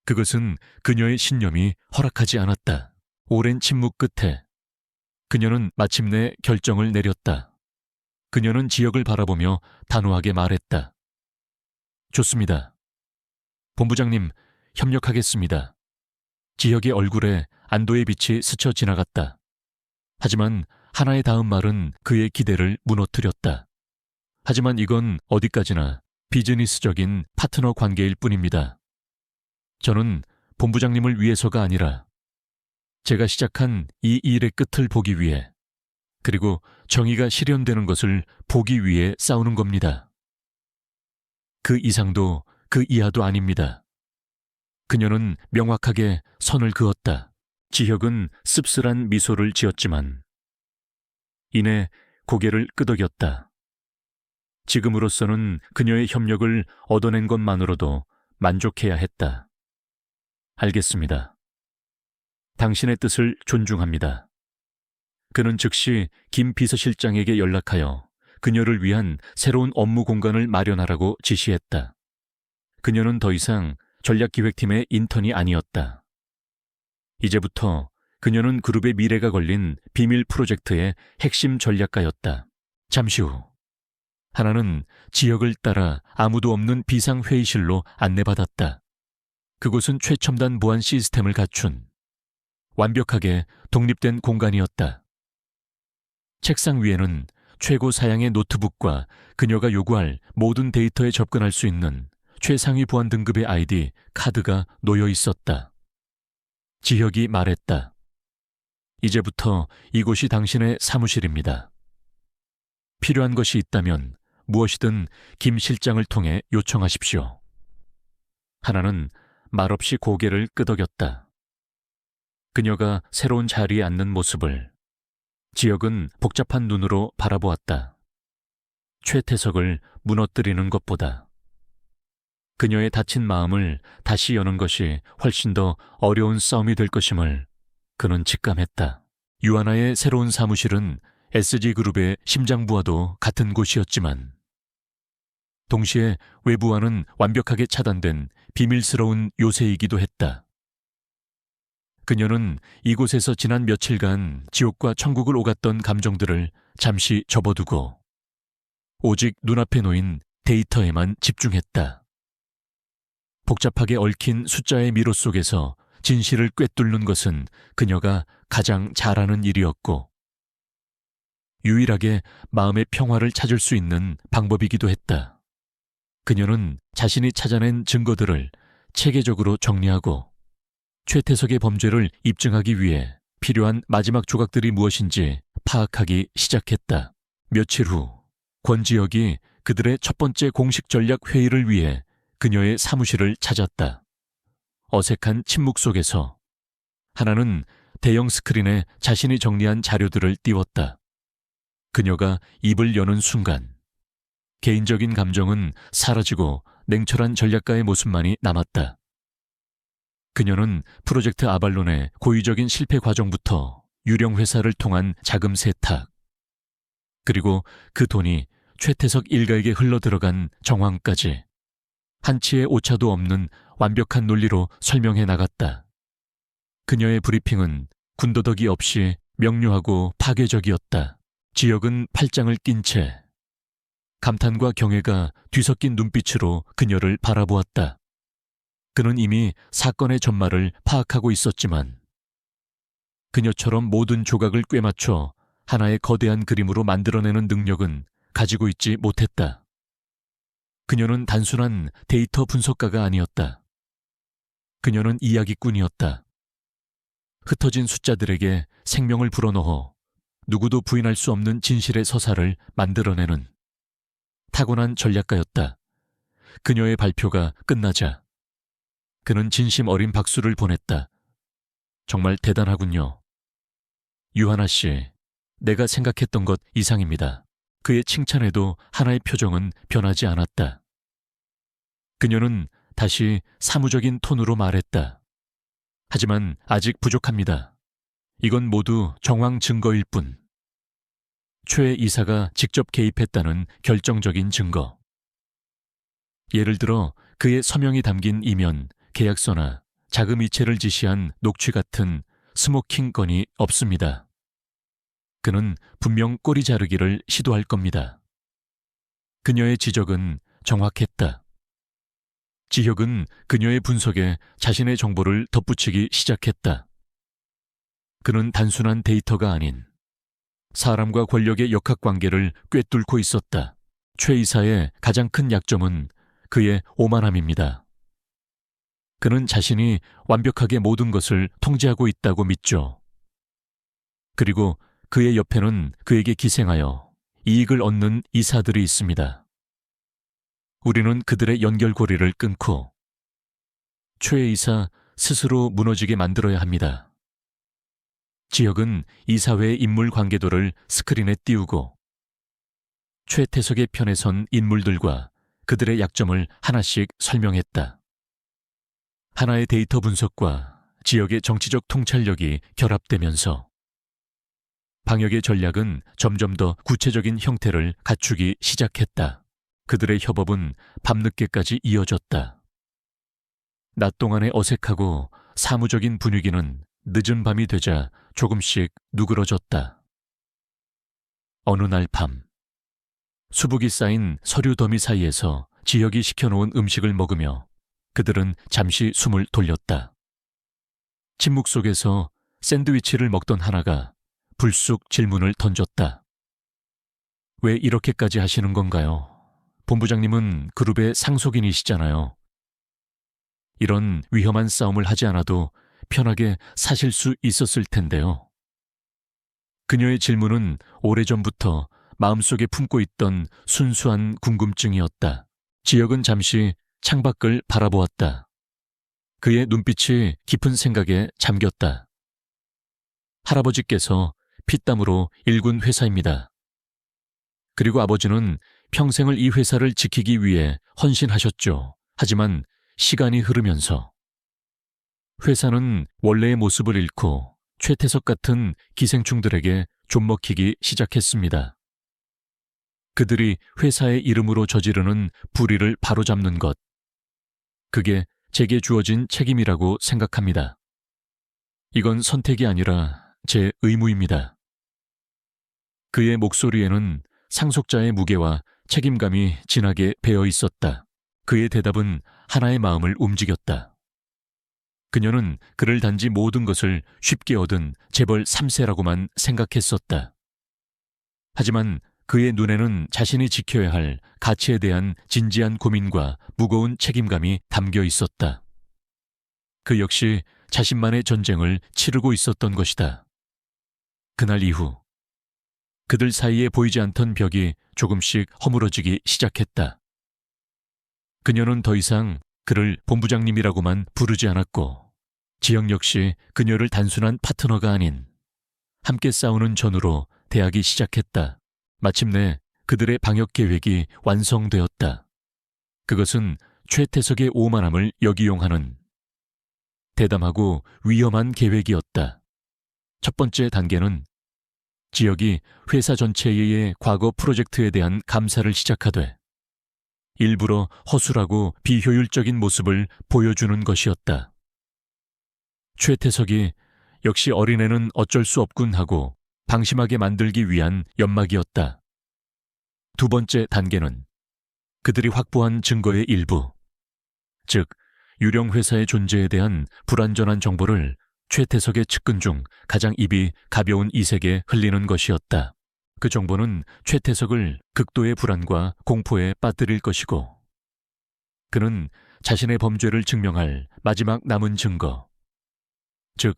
그것은 그녀의 신념이 허락하지 않았다. 오랜 침묵 끝에 그녀는 마침내 결정을 내렸다. 그녀는 지역을 바라보며 단호하게 말했다. 좋습니다. 본부장님, 협력하겠습니다. 지역의 얼굴에 안도의 빛이 스쳐 지나갔다. 하지만 하나의 다음 말은 그의 기대를 무너뜨렸다. 하지만 이건 어디까지나 비즈니스적인 파트너 관계일 뿐입니다. 저는 본부장님을 위해서가 아니라 제가 시작한 이 일의 끝을 보기 위해 그리고 정의가 실현되는 것을 보기 위해 싸우는 겁니다. 그 이상도 그 이하도 아닙니다. 그녀는 명확하게 선을 그었다. 지혁은 씁쓸한 미소를 지었지만 이내 고개를 끄덕였다. 지금으로서는 그녀의 협력을 얻어낸 것만으로도 만족해야 했다. 알겠습니다. 당신의 뜻을 존중합니다. 그는 즉시 김 비서실장에게 연락하여 그녀를 위한 새로운 업무 공간을 마련하라고 지시했다. 그녀는 더 이상 전략기획팀의 인턴이 아니었다. 이제부터 그녀는 그룹의 미래가 걸린 비밀 프로젝트의 핵심 전략가였다. 잠시 후 하나는 지역을 따라 아무도 없는 비상회의실로 안내받았다. 그곳은 최첨단 보안 시스템을 갖춘 완벽하게 독립된 공간이었다. 책상 위에는 최고 사양의 노트북과 그녀가 요구할 모든 데이터에 접근할 수 있는 최상위 보안 등급의 아이디 카드가 놓여 있었다. 지혁이 말했다. 이제부터 이곳이 당신의 사무실입니다. 필요한 것이 있다면 무엇이든 김 실장을 통해 요청하십시오. 하나는 말없이 고개를 끄덕였다. 그녀가 새로운 자리에 앉는 모습을 지혁은 복잡한 눈으로 바라보았다. 최태석을 무너뜨리는 것보다 그녀의 다친 마음을 다시 여는 것이 훨씬 더 어려운 싸움이 될 것임을 그는 직감했다. 유아나의 새로운 사무실은 SG그룹의 심장부와도 같은 곳이었지만 동시에 외부와는 완벽하게 차단된 비밀스러운 요새이기도 했다. 그녀는 이곳에서 지난 며칠간 지옥과 천국을 오갔던 감정들을 잠시 접어두고 오직 눈앞에 놓인 데이터에만 집중했다. 복잡하게 얽힌 숫자의 미로 속에서 진실을 꿰뚫는 것은 그녀가 가장 잘하는 일이었고, 유일하게 마음의 평화를 찾을 수 있는 방법이기도 했다. 그녀는 자신이 찾아낸 증거들을 체계적으로 정리하고 최태석의 범죄를 입증하기 위해 필요한 마지막 조각들이 무엇인지 파악하기 시작했다. 며칠 후 권지혁이 그들의 첫 번째 공식 전략 회의를 위해 그녀의 사무실을 찾았다. 어색한 침묵 속에서 하나는 대형 스크린에 자신이 정리한 자료들을 띄웠다. 그녀가 입을 여는 순간 개인적인 감정은 사라지고 냉철한 전략가의 모습만이 남았다. 그녀는 프로젝트 아발론의 고의적인 실패 과정부터 유령 회사를 통한 자금 세탁, 그리고 그 돈이 최태석 일가에게 흘러들어간 정황까지 한치의 오차도 없는 완벽한 논리로 설명해 나갔다. 그녀의 브리핑은 군더더기 없이 명료하고 파괴적이었다. 지혁은 팔짱을 낀 채 감탄과 경애가 뒤섞인 눈빛으로 그녀를 바라보았다. 그는 이미 사건의 전말을 파악하고 있었지만 그녀처럼 모든 조각을 꿰맞춰 하나의 거대한 그림으로 만들어내는 능력은 가지고 있지 못했다. 그녀는 단순한 데이터 분석가가 아니었다. 그녀는 이야기꾼이었다. 흩어진 숫자들에게 생명을 불어넣어 누구도 부인할 수 없는 진실의 서사를 만들어내는 타고난 전략가였다. 그녀의 발표가 끝나자 그는 진심 어린 박수를 보냈다. 정말 대단하군요. 유하나 씨, 내가 생각했던 것 이상입니다. 그의 칭찬에도 하나의 표정은 변하지 않았다. 그녀는 다시 사무적인 톤으로 말했다. 하지만 아직 부족합니다. 이건 모두 정황 증거일 뿐. 최 이사가 직접 개입했다는 결정적인 증거. 예를 들어 그의 서명이 담긴 이면, 계약서나 자금 이체를 지시한 녹취 같은 스모킹 건이 없습니다. 그는 분명 꼬리 자르기를 시도할 겁니다. 그녀의 지적은 정확했다. 지혁은 그녀의 분석에 자신의 정보를 덧붙이기 시작했다. 그는 단순한 데이터가 아닌 사람과 권력의 역학관계를 꿰뚫고 있었다. 최 이사의 가장 큰 약점은 그의 오만함입니다. 그는 자신이 완벽하게 모든 것을 통제하고 있다고 믿죠. 그리고 그의 옆에는 그에게 기생하여 이익을 얻는 이사들이 있습니다. 우리는 그들의 연결고리를 끊고 최 이사 스스로 무너지게 만들어야 합니다. 지혁은 이사회의 인물 관계도를 스크린에 띄우고 최태석의 편에 선 인물들과 그들의 약점을 하나씩 설명했다. 하나의 데이터 분석과 지역의 정치적 통찰력이 결합되면서 방역의 전략은 점점 더 구체적인 형태를 갖추기 시작했다. 그들의 협업은 밤늦게까지 이어졌다. 낮 동안의 어색하고 사무적인 분위기는 늦은 밤이 되자 조금씩 누그러졌다. 어느 날 밤, 수북이 쌓인 서류 더미 사이에서 지혁이 시켜놓은 음식을 먹으며 그들은 잠시 숨을 돌렸다. 침묵 속에서 샌드위치를 먹던 하나가 불쑥 질문을 던졌다. 왜 이렇게까지 하시는 건가요? 본부장님은 그룹의 상속인이시잖아요. 이런 위험한 싸움을 하지 않아도 편하게 사실 수 있었을 텐데요. 그녀의 질문은 오래전부터 마음속에 품고 있던 순수한 궁금증이었다. 지혁은 잠시 창밖을 바라보았다. 그의 눈빛이 깊은 생각에 잠겼다. 할아버지께서 피땀으로 일군 회사입니다. 그리고 아버지는 평생을 이 회사를 지키기 위해 헌신하셨죠. 하지만 시간이 흐르면서 회사는 원래의 모습을 잃고 최태석 같은 기생충들에게 좀먹히기 시작했습니다. 그들이 회사의 이름으로 저지르는 불의를 바로잡는 것, 그게 제게 주어진 책임이라고 생각합니다. 이건 선택이 아니라 제 의무입니다. 그의 목소리에는 상속자의 무게와 책임감이 진하게 배어 있었다. 그의 대답은 하나의 마음을 움직였다. 그녀는 그를 단지 모든 것을 쉽게 얻은 재벌 3세라고만 생각했었다. 하지만 그의 눈에는 자신이 지켜야 할 가치에 대한 진지한 고민과 무거운 책임감이 담겨 있었다. 그 역시 자신만의 전쟁을 치르고 있었던 것이다. 그날 이후 그들 사이에 보이지 않던 벽이 조금씩 허물어지기 시작했다. 그녀는 더 이상 그를 본부장님이라고만 부르지 않았고, 지영 역시 그녀를 단순한 파트너가 아닌 함께 싸우는 전우로 대하기 시작했다. 마침내 그들의 방역 계획이 완성되었다. 그것은 최태석의 오만함을 역이용하는 대담하고 위험한 계획이었다. 첫 번째 단계는 지역이 회사 전체의 과거 프로젝트에 대한 감사를 시작하되 일부러 허술하고 비효율적인 모습을 보여주는 것이었다. 최태석이 역시 어린애는 어쩔 수 없군 하고 방심하게 만들기 위한 연막이었다. 두 번째 단계는 그들이 확보한 증거의 일부, 즉 유령 회사의 존재에 대한 불완전한 정보를 최태석의 측근 중 가장 입이 가벼운 이색에 흘리는 것이었다. 그 정보는 최태석을 극도의 불안과 공포에 빠뜨릴 것이고, 그는 자신의 범죄를 증명할 마지막 남은 증거, 즉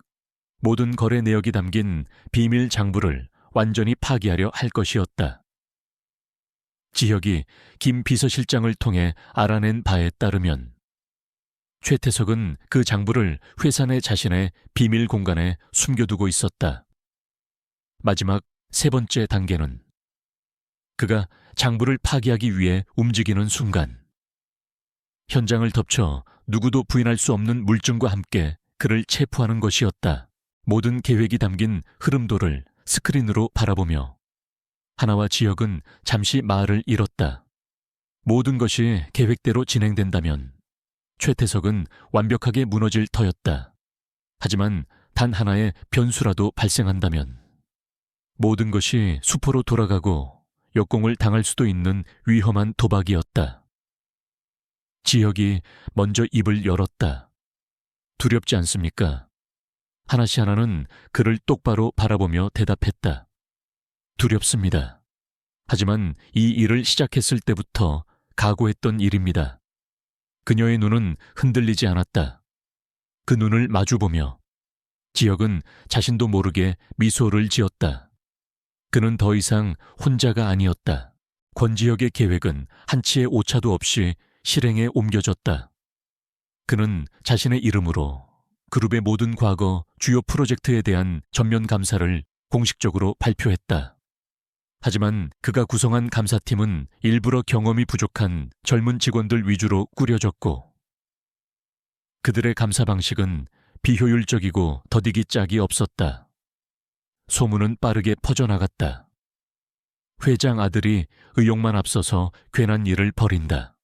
모든 거래 내역이 담긴 비밀 장부를 완전히 파기하려 할 것이었다. 지혁이 김 비서실장을 통해 알아낸 바에 따르면 최태석은 그 장부를 회사 내 자신의 비밀 공간에 숨겨두고 있었다. 마지막 세 번째 단계는 그가 장부를 파기하기 위해 움직이는 순간 현장을 덮쳐 누구도 부인할 수 없는 물증과 함께 그를 체포하는 것이었다. 모든 계획이 담긴 흐름도를 스크린으로 바라보며 하나와 지혁은 잠시 말을 잃었다. 모든 것이 계획대로 진행된다면 최태석은 완벽하게 무너질 터였다. 하지만 단 하나의 변수라도 발생한다면 모든 것이 수포로 돌아가고 역공을 당할 수도 있는 위험한 도박이었다. 지혁이 먼저 입을 열었다. 두렵지 않습니까? 하나씨 하나는 그를 똑바로 바라보며 대답했다. 두렵습니다. 하지만 이 일을 시작했을 때부터 각오했던 일입니다. 그녀의 눈은 흔들리지 않았다. 그 눈을 마주보며 지혁은 자신도 모르게 미소를 지었다. 그는 더 이상 혼자가 아니었다. 권지혁의 계획은 한치의 오차도 없이 실행에 옮겨졌다. 그는 자신의 이름으로 그룹의 모든 과거 주요 프로젝트에 대한 전면 감사를 공식적으로 발표했다. 하지만 그가 구성한 감사팀은 일부러 경험이 부족한 젊은 직원들 위주로 꾸려졌고, 그들의 감사 방식은 비효율적이고 더디기 짝이 없었다. 소문은 빠르게 퍼져나갔다. 회장 아들이 의욕만 앞서서 괜한 일을 벌인다.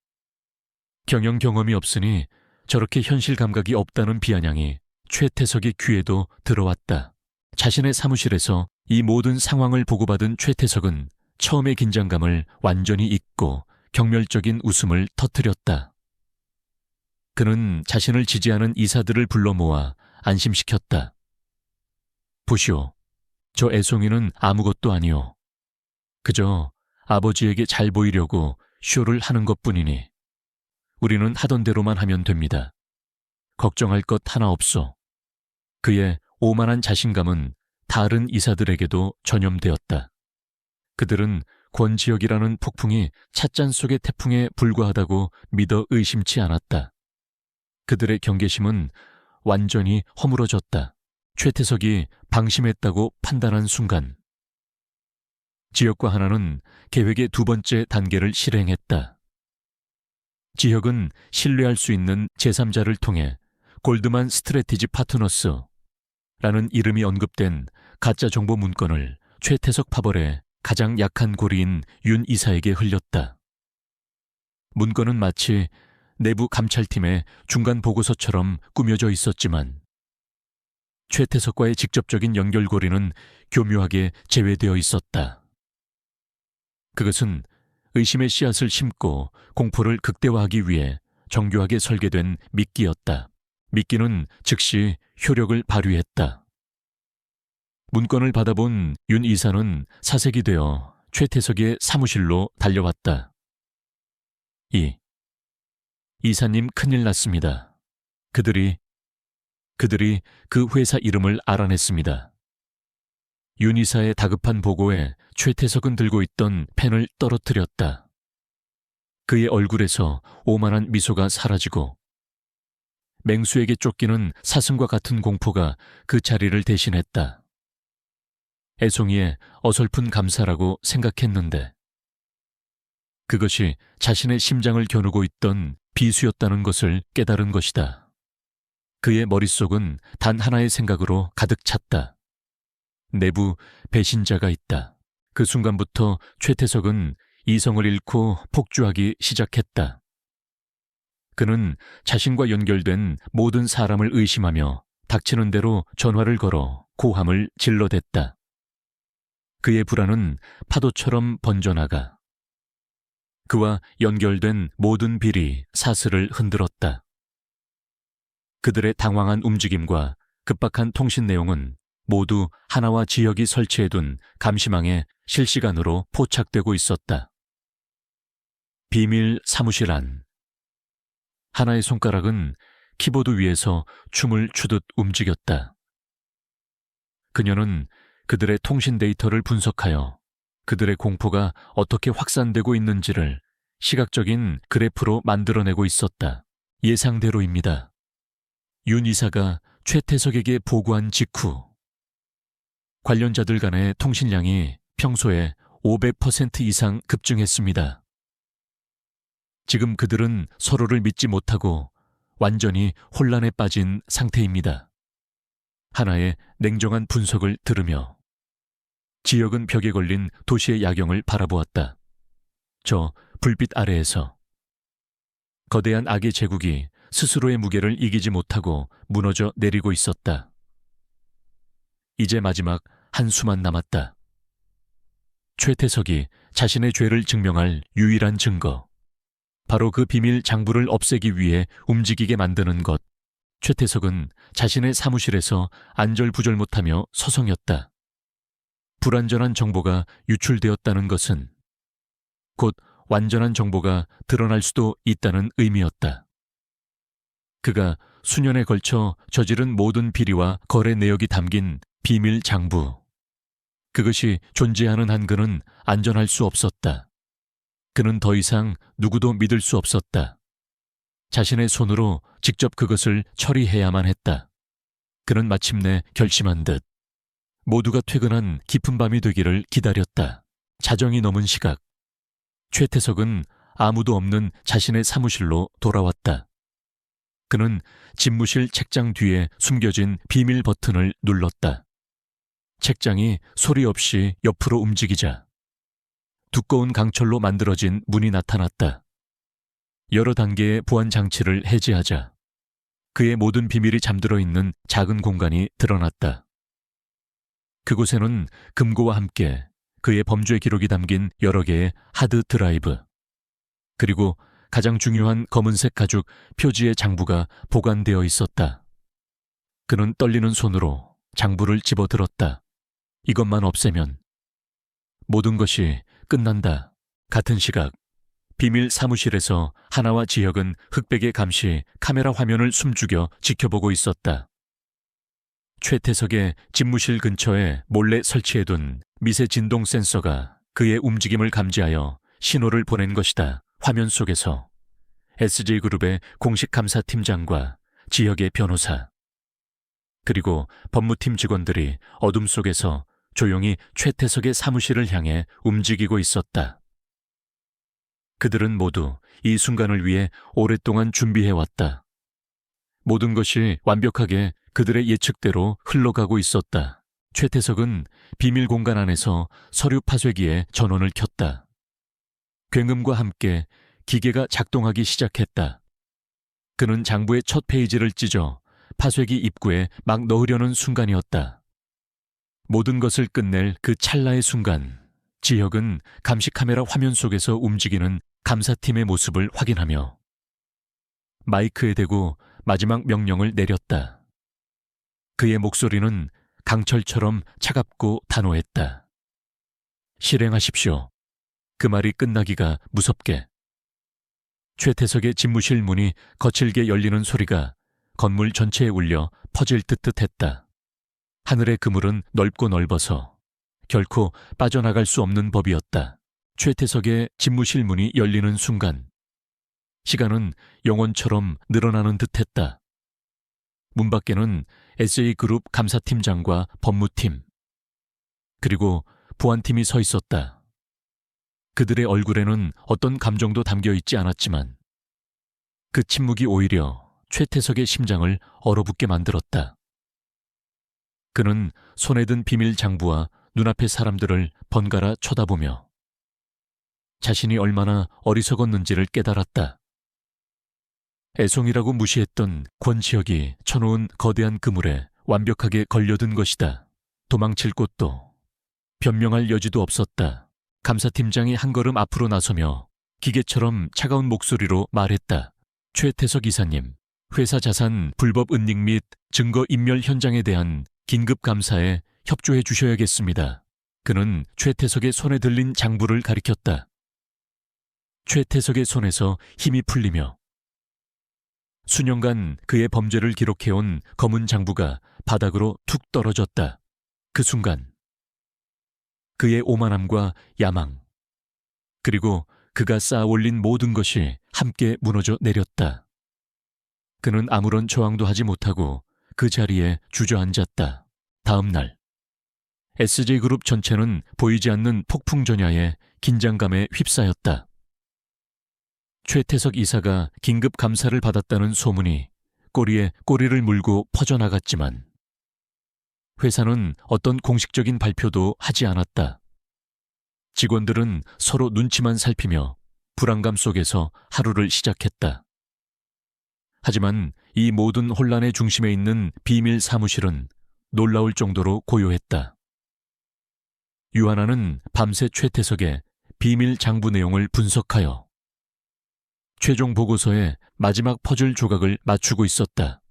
경영 경험이 없으니 저렇게 현실 감각이 없다는 비아냥이 최태석의 귀에도 들어왔다. 자신의 사무실에서 이 모든 상황을 보고받은 최태석은 처음의 긴장감을 완전히 잊고 경멸적인 웃음을 터뜨렸다. 그는 자신을 지지하는 이사들을 불러 모아 안심시켰다. 보시오, 저 애송이는 아무것도 아니오. 그저 아버지에게 잘 보이려고 쇼를 하는 것뿐이니 우리는 하던 대로만 하면 됩니다. 걱정할 것 하나 없소. 그의 오만한 자신감은 다른 이사들에게도 전염되었다. 그들은 권지혁이라는 폭풍이 찻잔 속의 태풍에 불과하다고 믿어 의심치 않았다. 그들의 경계심은 완전히 허물어졌다. 최태석이 방심했다고 판단한 순간 지혁과 하나는 계획의 두 번째 단계를 실행했다. 지혁은 신뢰할 수 있는 제3자를 통해 골드만 스트래티지 파트너스라는 이름이 언급된 가짜 정보 문건을 최태석 파벌의 가장 약한 고리인 윤 이사에게 흘렸다. 문건은 마치 내부 감찰팀의 중간 보고서처럼 꾸며져 있었지만 최태석과의 직접적인 연결고리는 교묘하게 제외되어 있었다. 그것은 의심의 씨앗을 심고 공포를 극대화하기 위해 정교하게 설계된 미끼였다. 미끼는 즉시 효력을 발휘했다. 문건을 받아본 윤 이사는 사색이 되어 최태석의 사무실로 달려왔다. 이사님 큰일 났습니다. 그들이 그 회사 이름을 알아냈습니다. 윤 이사의 다급한 보고에 최태석은 들고 있던 펜을 떨어뜨렸다. 그의 얼굴에서 오만한 미소가 사라지고 맹수에게 쫓기는 사슴과 같은 공포가 그 자리를 대신했다. 애송이의 어설픈 감사라고 생각했는데 그것이 자신의 심장을 겨누고 있던 비수였다는 것을 깨달은 것이다. 그의 머릿속은 단 하나의 생각으로 가득 찼다. 내부 배신자가 있다. 그 순간부터 최태석은 이성을 잃고 폭주하기 시작했다. 그는 자신과 연결된 모든 사람을 의심하며 닥치는 대로 전화를 걸어 고함을 질러댔다. 그의 불안은 파도처럼 번져나가 그와 연결된 모든 빌이 사슬을 흔들었다. 그들의 당황한 움직임과 급박한 통신 내용은 모두 하나와 지혁이 설치해둔 감시망에 실시간으로 포착되고 있었다. 비밀 사무실 안. 하나의 손가락은 키보드 위에서 춤을 추듯 움직였다. 그녀는 그들의 통신 데이터를 분석하여 그들의 공포가 어떻게 확산되고 있는지를 시각적인 그래프로 만들어내고 있었다. 예상대로입니다. 윤 이사가 최태석에게 보고한 직후 관련자들 간의 통신량이 평소에 500% 이상 급증했습니다. 지금 그들은 서로를 믿지 못하고 완전히 혼란에 빠진 상태입니다. 하나의 냉정한 분석을 들으며 지역은 벽에 걸린 도시의 야경을 바라보았다. 저 불빛 아래에서 거대한 악의 제국이 스스로의 무게를 이기지 못하고 무너져 내리고 있었다. 이제 마지막 한수만 남았다. 최태석이 자신의 죄를 증명할 유일한 증거. 바로 그 비밀 장부를 없애기 위해 움직이게 만드는 것. 최태석은 자신의 사무실에서 안절부절 못하며 서성였다. 불완전한 정보가 유출되었다는 것은 곧 완전한 정보가 드러날 수도 있다는 의미였다. 그가 수년에 걸쳐 저지른 모든 비리와 거래 내역이 담긴 비밀 장부. 그것이 존재하는 한 그는 안전할 수 없었다. 그는 더 이상 누구도 믿을 수 없었다. 자신의 손으로 직접 그것을 처리해야만 했다. 그는 마침내 결심한 듯 모두가 퇴근한 깊은 밤이 되기를 기다렸다. 자정이 넘은 시각. 최태석은 아무도 없는 자신의 사무실로 돌아왔다. 그는 집무실 책장 뒤에 숨겨진 비밀 버튼을 눌렀다. 책장이 소리 없이 옆으로 움직이자 두꺼운 강철로 만들어진 문이 나타났다. 여러 단계의 보안 장치를 해제하자 그의 모든 비밀이 잠들어 있는 작은 공간이 드러났다. 그곳에는 금고와 함께 그의 범죄 기록이 담긴 여러 개의 하드 드라이브, 그리고 가장 중요한 검은색 가죽 표지의 장부가 보관되어 있었다. 그는 떨리는 손으로 장부를 집어들었다. 이것만 없애면 모든 것이 끝난다. 같은 시각 비밀 사무실에서 하나와 지혁은 흑백의 감시 카메라 화면을 숨죽여 지켜보고 있었다. 최태석의 집무실 근처에 몰래 설치해둔 미세 진동 센서가 그의 움직임을 감지하여 신호를 보낸 것이다. 화면 속에서 SJ그룹의 공식 감사팀장과 지혁의 변호사, 그리고 법무팀 직원들이 어둠 속에서 조용히 최태석의 사무실을 향해 움직이고 있었다. 그들은 모두 이 순간을 위해 오랫동안 준비해왔다. 모든 것이 완벽하게 그들의 예측대로 흘러가고 있었다. 최태석은 비밀 공간 안에서 서류 파쇄기에 전원을 켰다. 굉음과 함께 기계가 작동하기 시작했다. 그는 장부의 첫 페이지를 찢어 파쇄기 입구에 막 넣으려는 순간이었다. 모든 것을 끝낼 그 찰나의 순간, 지혁은 감시 카메라 화면 속에서 움직이는 감사팀의 모습을 확인하며 마이크에 대고 마지막 명령을 내렸다. 그의 목소리는 강철처럼 차갑고 단호했다. 실행하십시오. 그 말이 끝나기가 무섭게. 최태석의 집무실 문이 거칠게 열리는 소리가 건물 전체에 울려 퍼질 듯 했다. 하늘의 그물은 넓고 넓어서 결코 빠져나갈 수 없는 법이었다. 최태석의 집무실 문이 열리는 순간 시간은 영원처럼 늘어나는 듯했다. 문 밖에는 SA그룹 감사팀장과 법무팀 그리고 보안팀이 서 있었다. 그들의 얼굴에는 어떤 감정도 담겨있지 않았지만 그 침묵이 오히려 최태석의 심장을 얼어붙게 만들었다. 그는 손에 든 비밀 장부와 눈앞의 사람들을 번갈아 쳐다보며 자신이 얼마나 어리석었는지를 깨달았다. 애송이라고 무시했던 권지혁이 쳐놓은 거대한 그물에 완벽하게 걸려든 것이다. 도망칠 곳도 변명할 여지도 없었다. 감사팀장이 한 걸음 앞으로 나서며 기계처럼 차가운 목소리로 말했다. 최태석 이사님, 회사 자산 불법 은닉 및 증거 인멸 현장에 대한 긴급 감사에 협조해 주셔야겠습니다. 그는 최태석의 손에 들린 장부를 가리켰다. 최태석의 손에서 힘이 풀리며 수년간 그의 범죄를 기록해온 검은 장부가 바닥으로 툭 떨어졌다. 그 순간 그의 오만함과 야망 그리고 그가 쌓아 올린 모든 것이 함께 무너져 내렸다. 그는 아무런 저항도 하지 못하고 그 자리에 주저앉았다. 다음 날 SJ그룹 전체는 보이지 않는 폭풍전야에 긴장감에 휩싸였다. 최태석 이사가 긴급 감사를 받았다는 소문이 꼬리에 꼬리를 물고 퍼져나갔지만 회사는 어떤 공식적인 발표도 하지 않았다. 직원들은 서로 눈치만 살피며 불안감 속에서 하루를 시작했다. 하지만 이 모든 혼란의 중심에 있는 비밀 사무실은 놀라울 정도로 고요했다. 유하나는 밤새 최태석의 비밀 장부 내용을 분석하여 최종 보고서의 마지막 퍼즐 조각을 맞추고 있었다.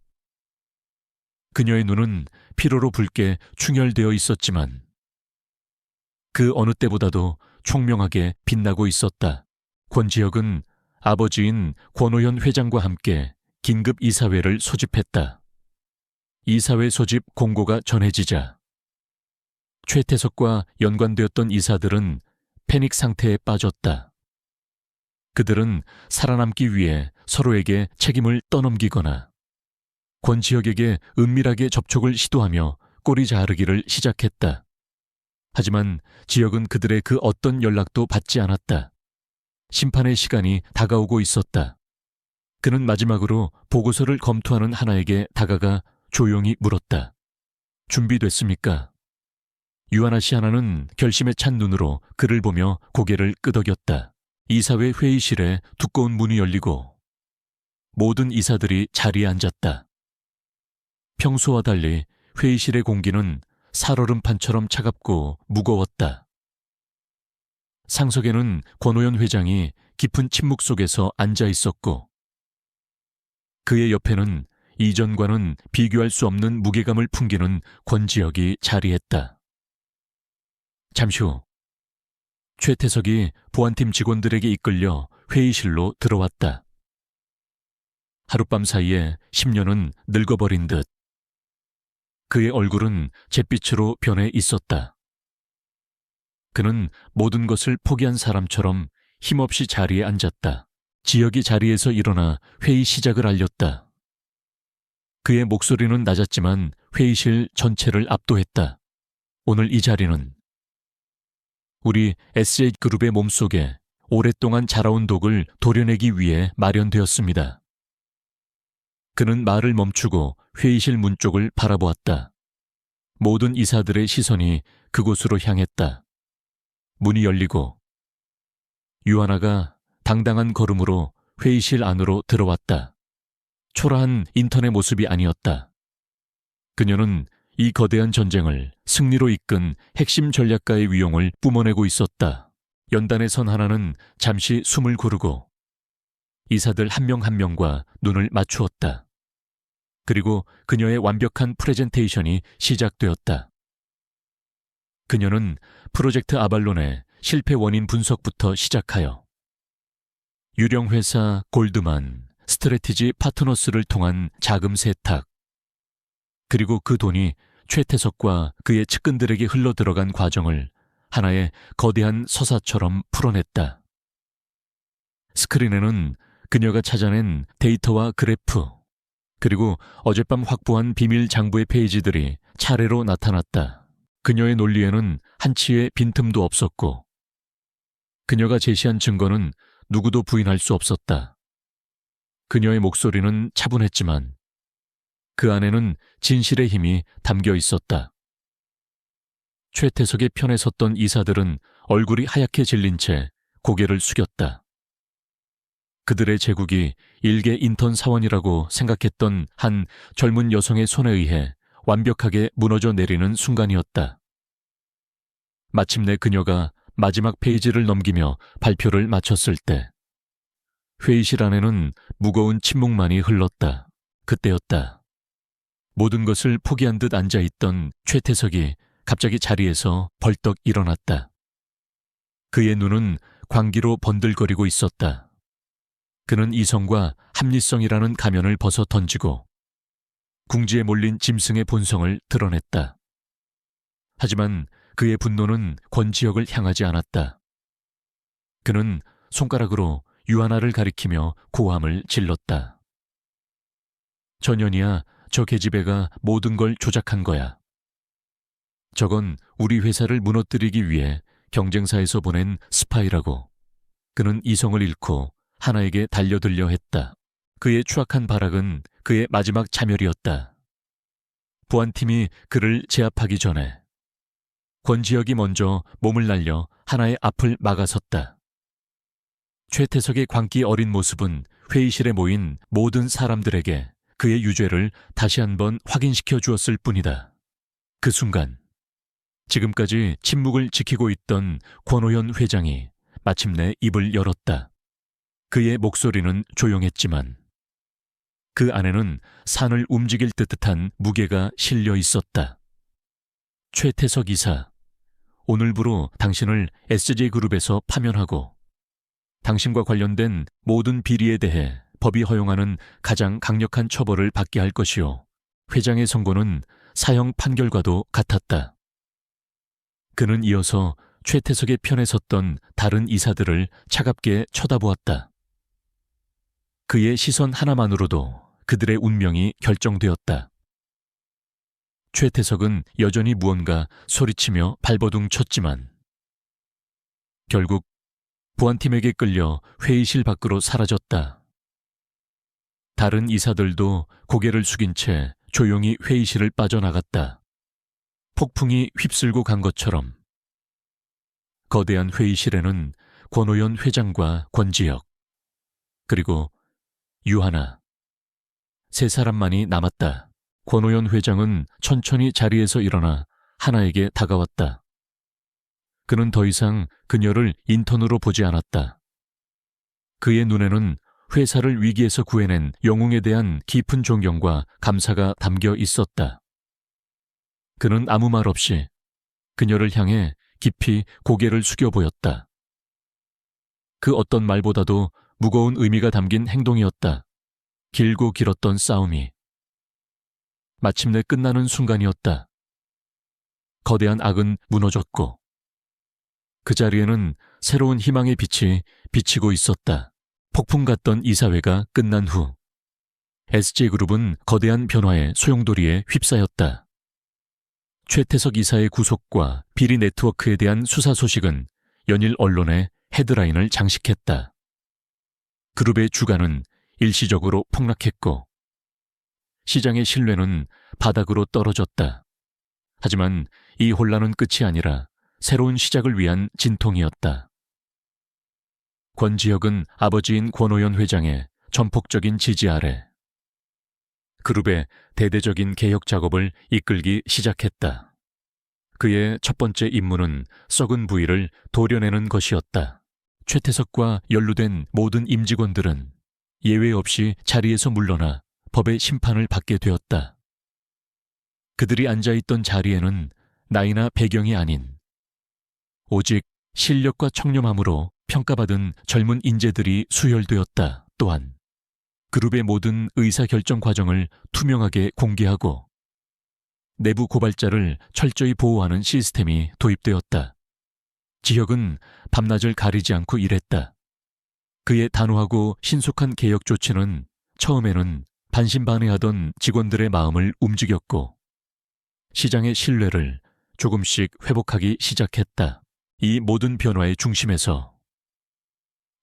그녀의 눈은 피로로 붉게 충혈되어 있었지만 그 어느 때보다도 총명하게 빛나고 있었다. 권지혁은 아버지인 권오현 회장과 함께 긴급 이사회를 소집했다. 이사회 소집 공고가 전해지자 최태석과 연관되었던 이사들은 패닉 상태에 빠졌다. 그들은 살아남기 위해 서로에게 책임을 떠넘기거나 권지혁에게 은밀하게 접촉을 시도하며 꼬리 자르기를 시작했다. 하지만 지혁은 그들의 그 어떤 연락도 받지 않았다. 심판의 시간이 다가오고 있었다. 그는 마지막으로 보고서를 검토하는 하나에게 다가가 조용히 물었다. 준비됐습니까? 유하나 씨 하나는 결심에 찬 눈으로 그를 보며 고개를 끄덕였다. 이사회 회의실에 두꺼운 문이 열리고 모든 이사들이 자리에 앉았다. 평소와 달리 회의실의 공기는 살얼음판처럼 차갑고 무거웠다. 상석에는 권오현 회장이 깊은 침묵 속에서 앉아 있었고 그의 옆에는 이전과는 비교할 수 없는 무게감을 풍기는 권지혁이 자리했다. 잠시 후 최태석이 보안팀 직원들에게 이끌려 회의실로 들어왔다. 하룻밤 사이에 10년은 늙어버린 듯 그의 얼굴은 잿빛으로 변해 있었다. 그는 모든 것을 포기한 사람처럼 힘없이 자리에 앉았다. 지혁이 자리에서 일어나 회의 시작을 알렸다. 그의 목소리는 낮았지만 회의실 전체를 압도했다. 오늘 이 자리는 우리 SJ그룹의 몸속에 오랫동안 자라온 독을 도려내기 위해 마련되었습니다. 그는 말을 멈추고 회의실 문 쪽을 바라보았다. 모든 이사들의 시선이 그곳으로 향했다. 문이 열리고 유하나가 당당한 걸음으로 회의실 안으로 들어왔다. 초라한 인턴의 모습이 아니었다. 그녀는 이 거대한 전쟁을 승리로 이끈 핵심 전략가의 위용을 뿜어내고 있었다. 연단의 선 하나는 잠시 숨을 고르고 이사들 한 명 한 명과 눈을 맞추었다. 그리고 그녀의 완벽한 프레젠테이션이 시작되었다. 그녀는 프로젝트 아발론의 실패 원인 분석부터 시작하여 유령 회사 골드만, 스트래티지 파트너스를 통한 자금 세탁, 그리고 그 돈이 최태석과 그의 측근들에게 흘러들어간 과정을 하나의 거대한 서사처럼 풀어냈다. 스크린에는 그녀가 찾아낸 데이터와 그래프, 그리고 어젯밤 확보한 비밀 장부의 페이지들이 차례로 나타났다. 그녀의 논리에는 한치의 빈틈도 없었고 그녀가 제시한 증거는 누구도 부인할 수 없었다. 그녀의 목소리는 차분했지만 그 안에는 진실의 힘이 담겨 있었다. 최태석의 편에 섰던 이사들은 얼굴이 하얗게 질린 채 고개를 숙였다. 그들의 제국이 일개 인턴 사원이라고 생각했던 한 젊은 여성의 손에 의해 완벽하게 무너져 내리는 순간이었다. 마침내 그녀가 마지막 페이지를 넘기며 발표를 마쳤을 때 회의실 안에는 무거운 침묵만이 흘렀다. 그때였다. 모든 것을 포기한 듯 앉아있던 최태석이 갑자기 자리에서 벌떡 일어났다. 그의 눈은 광기로 번들거리고 있었다. 그는 이성과 합리성이라는 가면을 벗어 던지고 궁지에 몰린 짐승의 본성을 드러냈다. 하지만 그의 분노는 권지혁을 향하지 않았다. 그는 손가락으로 유하나를 가리키며 고함을 질렀다. 전현이야, 저 계집애가 모든 걸 조작한 거야. 저건 우리 회사를 무너뜨리기 위해 경쟁사에서 보낸 스파이라고. 그는 이성을 잃고 하나에게 달려들려 했다. 그의 추악한 발악은 그의 마지막 자멸이었다. 보안팀이 그를 제압하기 전에 권지혁이 먼저 몸을 날려 하나의 앞을 막아섰다. 최태석의 광기 어린 모습은 회의실에 모인 모든 사람들에게 그의 유죄를 다시 한번 확인시켜 주었을 뿐이다. 그 순간 지금까지 침묵을 지키고 있던 권오현 회장이 마침내 입을 열었다. 그의 목소리는 조용했지만 그 안에는 산을 움직일 듯한 무게가 실려 있었다. 최태석 이사, 오늘부로 당신을 SJ그룹에서 파면하고 당신과 관련된 모든 비리에 대해 법이 허용하는 가장 강력한 처벌을 받게 할 것이요. 회장의 선고는 사형 판결과도 같았다. 그는 이어서 최태석의 편에 섰던 다른 이사들을 차갑게 쳐다보았다. 그의 시선 하나만으로도 그들의 운명이 결정되었다. 최태석은 여전히 무언가 소리치며 발버둥 쳤지만 결국 보안팀에게 끌려 회의실 밖으로 사라졌다. 다른 이사들도 고개를 숙인 채 조용히 회의실을 빠져나갔다. 폭풍이 휩쓸고 간 것처럼 거대한 회의실에는 권오현 회장과 권지혁, 그리고 유하나, 세 사람만이 남았다. 권오현 회장은 천천히 자리에서 일어나 하나에게 다가왔다. 그는 더 이상 그녀를 인턴으로 보지 않았다. 그의 눈에는 회사를 위기에서 구해낸 영웅에 대한 깊은 존경과 감사가 담겨 있었다. 그는 아무 말 없이 그녀를 향해 깊이 고개를 숙여 보였다. 그 어떤 말보다도 무거운 의미가 담긴 행동이었다. 길고 길었던 싸움이 마침내 끝나는 순간이었다. 거대한 악은 무너졌고 그 자리에는 새로운 희망의 빛이 비치고 있었다. 폭풍 같던 이사회가 끝난 후 SJ그룹은 거대한 변화의 소용돌이에 휩싸였다. 최태석 이사의 구속과 비리 네트워크에 대한 수사 소식은 연일 언론의 헤드라인을 장식했다. 그룹의 주가는 일시적으로 폭락했고 시장의 신뢰는 바닥으로 떨어졌다. 하지만 이 혼란은 끝이 아니라 새로운 시작을 위한 진통이었다. 권지혁은 아버지인 권오현 회장의 전폭적인 지지 아래 그룹의 대대적인 개혁 작업을 이끌기 시작했다. 그의 첫 번째 임무는 썩은 부위를 도려내는 것이었다. 최태석과 연루된 모든 임직원들은 예외 없이 자리에서 물러나 법의 심판을 받게 되었다. 그들이 앉아있던 자리에는 나이나 배경이 아닌 오직 실력과 청렴함으로 평가받은 젊은 인재들이 수혈되었다. 또한 그룹의 모든 의사결정 과정을 투명하게 공개하고 내부 고발자를 철저히 보호하는 시스템이 도입되었다. 지혁은 밤낮을 가리지 않고 일했다. 그의 단호하고 신속한 개혁 조치는 처음에는 반신반의하던 직원들의 마음을 움직였고 시장의 신뢰를 조금씩 회복하기 시작했다. 이 모든 변화의 중심에서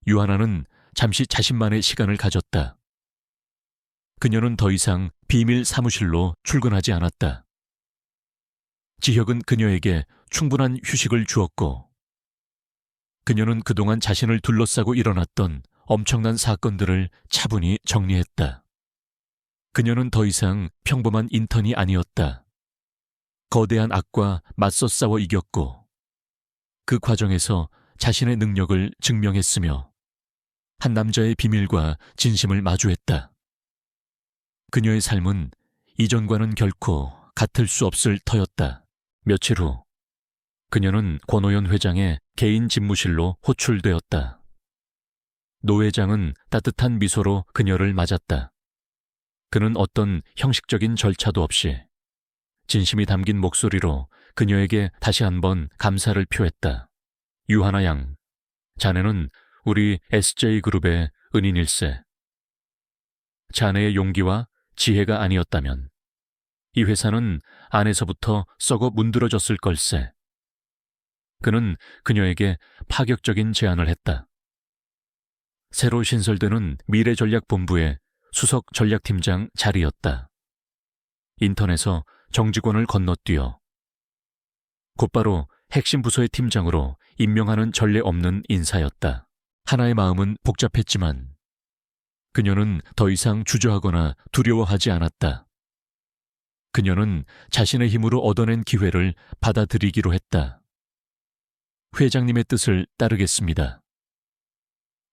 유하나는 잠시 자신만의 시간을 가졌다. 그녀는 더 이상 비밀 사무실로 출근하지 않았다. 지혁은 그녀에게 충분한 휴식을 주었고 그녀는 그동안 자신을 둘러싸고 일어났던 엄청난 사건들을 차분히 정리했다. 그녀는 더 이상 평범한 인턴이 아니었다. 거대한 악과 맞서 싸워 이겼고 그 과정에서 자신의 능력을 증명했으며 한 남자의 비밀과 진심을 마주했다. 그녀의 삶은 이전과는 결코 같을 수 없을 터였다. 며칠 후 그녀는 권오연 회장의 개인 집무실로 호출되었다. 노 회장은 따뜻한 미소로 그녀를 맞았다. 그는 어떤 형식적인 절차도 없이 진심이 담긴 목소리로 그녀에게 다시 한번 감사를 표했다. 유하나 양, 자네는 우리 SJ그룹의 은인일세. 자네의 용기와 지혜가 아니었다면 이 회사는 안에서부터 썩어 문드러졌을 걸세. 그는 그녀에게 파격적인 제안을 했다. 새로 신설되는 미래전략본부의 수석 전략팀장 자리였다. 인턴에서 정직원을 건너뛰어 곧바로 핵심 부서의 팀장으로 임명하는 전례 없는 인사였다. 하나의 마음은 복잡했지만 그녀는 더 이상 주저하거나 두려워하지 않았다. 그녀는 자신의 힘으로 얻어낸 기회를 받아들이기로 했다. 회장님의 뜻을 따르겠습니다.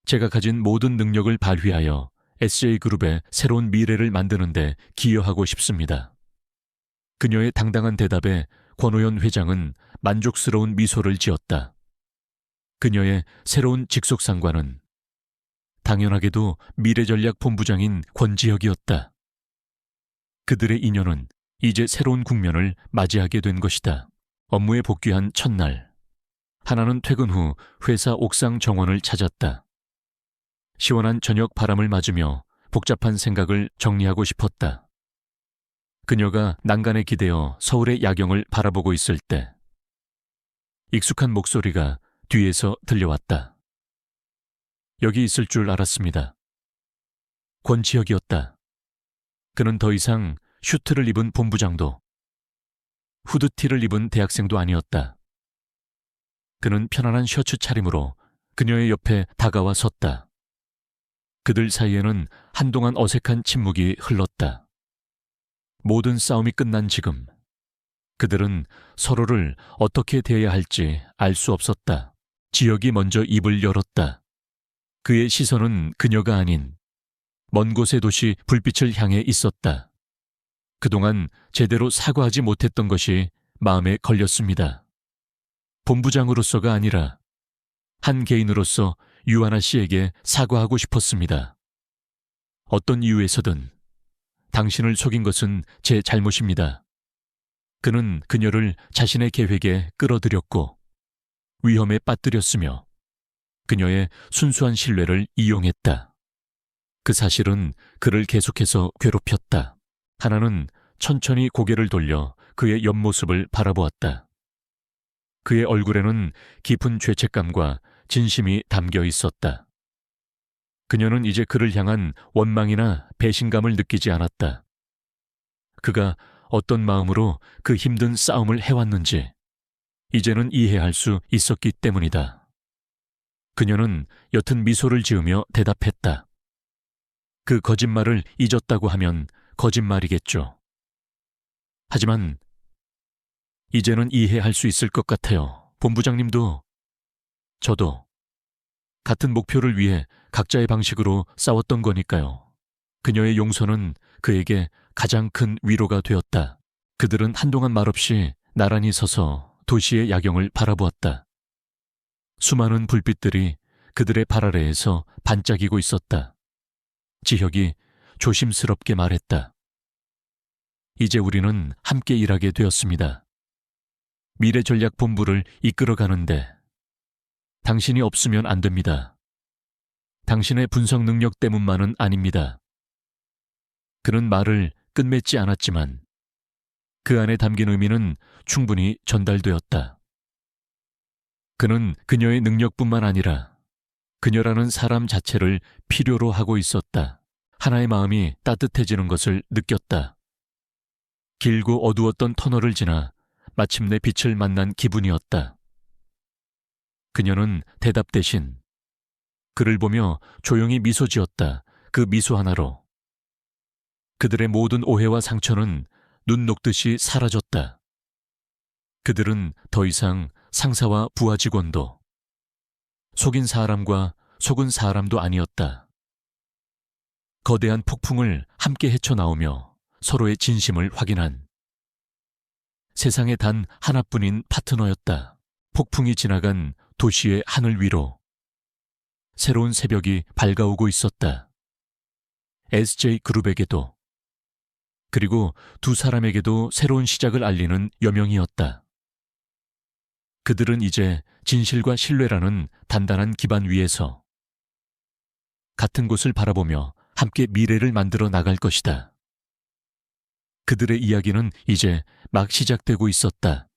제가 가진 모든 능력을 발휘하여 SJ그룹의 새로운 미래를 만드는 데 기여하고 싶습니다. 그녀의 당당한 대답에 권오연 회장은 만족스러운 미소를 지었다. 그녀의 새로운 직속상관은 당연하게도 미래전략본부장인 권지혁이었다. 그들의 인연은 이제 새로운 국면을 맞이하게 된 것이다. 업무에 복귀한 첫날, 하나는 퇴근 후 회사 옥상 정원을 찾았다. 시원한 저녁 바람을 맞으며 복잡한 생각을 정리하고 싶었다. 그녀가 난간에 기대어 서울의 야경을 바라보고 있을 때 익숙한 목소리가 뒤에서 들려왔다. 여기 있을 줄 알았습니다. 권지혁이었다. 그는 더 이상 슈트를 입은 본부장도 후드티를 입은 대학생도 아니었다. 그는 편안한 셔츠 차림으로 그녀의 옆에 다가와 섰다. 그들 사이에는 한동안 어색한 침묵이 흘렀다. 모든 싸움이 끝난 지금 그들은 서로를 어떻게 대해야 할지 알 수 없었다. 지혁이 먼저 입을 열었다. 그의 시선은 그녀가 아닌 먼 곳의 도시 불빛을 향해 있었다. 그동안 제대로 사과하지 못했던 것이 마음에 걸렸습니다. 본부장으로서가 아니라 한 개인으로서 유하나 씨에게 사과하고 싶었습니다. 어떤 이유에서든 당신을 속인 것은 제 잘못입니다. 그는 그녀를 자신의 계획에 끌어들였고 위험에 빠뜨렸으며 그녀의 순수한 신뢰를 이용했다. 그 사실은 그를 계속해서 괴롭혔다. 하나는 천천히 고개를 돌려 그의 옆모습을 바라보았다. 그의 얼굴에는 깊은 죄책감과 진심이 담겨 있었다. 그녀는 이제 그를 향한 원망이나 배신감을 느끼지 않았다. 그가 어떤 마음으로 그 힘든 싸움을 해왔는지 이제는 이해할 수 있었기 때문이다. 그녀는 옅은 미소를 지으며 대답했다. 그 거짓말을 잊었다고 하면 거짓말이겠죠. 하지만 이제는 이해할 수 있을 것 같아요. 본부장님도 저도 같은 목표를 위해 각자의 방식으로 싸웠던 거니까요. 그녀의 용서는 그에게 가장 큰 위로가 되었다. 그들은 한동안 말없이 나란히 서서 도시의 야경을 바라보았다. 수많은 불빛들이 그들의 발 아래에서 반짝이고 있었다. 지혁이 조심스럽게 말했다. 이제 우리는 함께 일하게 되었습니다. 미래전략본부를 이끌어가는데 당신이 없으면 안 됩니다. 당신의 분석 능력 때문만은 아닙니다. 그는 말을 끝맺지 않았지만 그 안에 담긴 의미는 충분히 전달되었다. 그는 그녀의 능력뿐만 아니라 그녀라는 사람 자체를 필요로 하고 있었다. 하나의 마음이 따뜻해지는 것을 느꼈다. 길고 어두웠던 터널을 지나 마침내 빛을 만난 기분이었다. 그녀는 대답 대신 그를 보며 조용히 미소 지었다. 그 미소 하나로 그들의 모든 오해와 상처는 눈 녹듯이 사라졌다. 그들은 더 이상 상사와 부하 직원도 속인 사람과 속은 사람도 아니었다. 거대한 폭풍을 함께 헤쳐나오며 서로의 진심을 확인한 세상에 단 하나뿐인 파트너였다. 폭풍이 지나간 도시의 하늘 위로 새로운 새벽이 밝아오고 있었다. SJ그룹에게도 그리고 두 사람에게도 새로운 시작을 알리는 여명이었다. 그들은 이제 진실과 신뢰라는 단단한 기반 위에서 같은 곳을 바라보며 함께 미래를 만들어 나갈 것이다. 그들의 이야기는 이제 막 시작되고 있었다.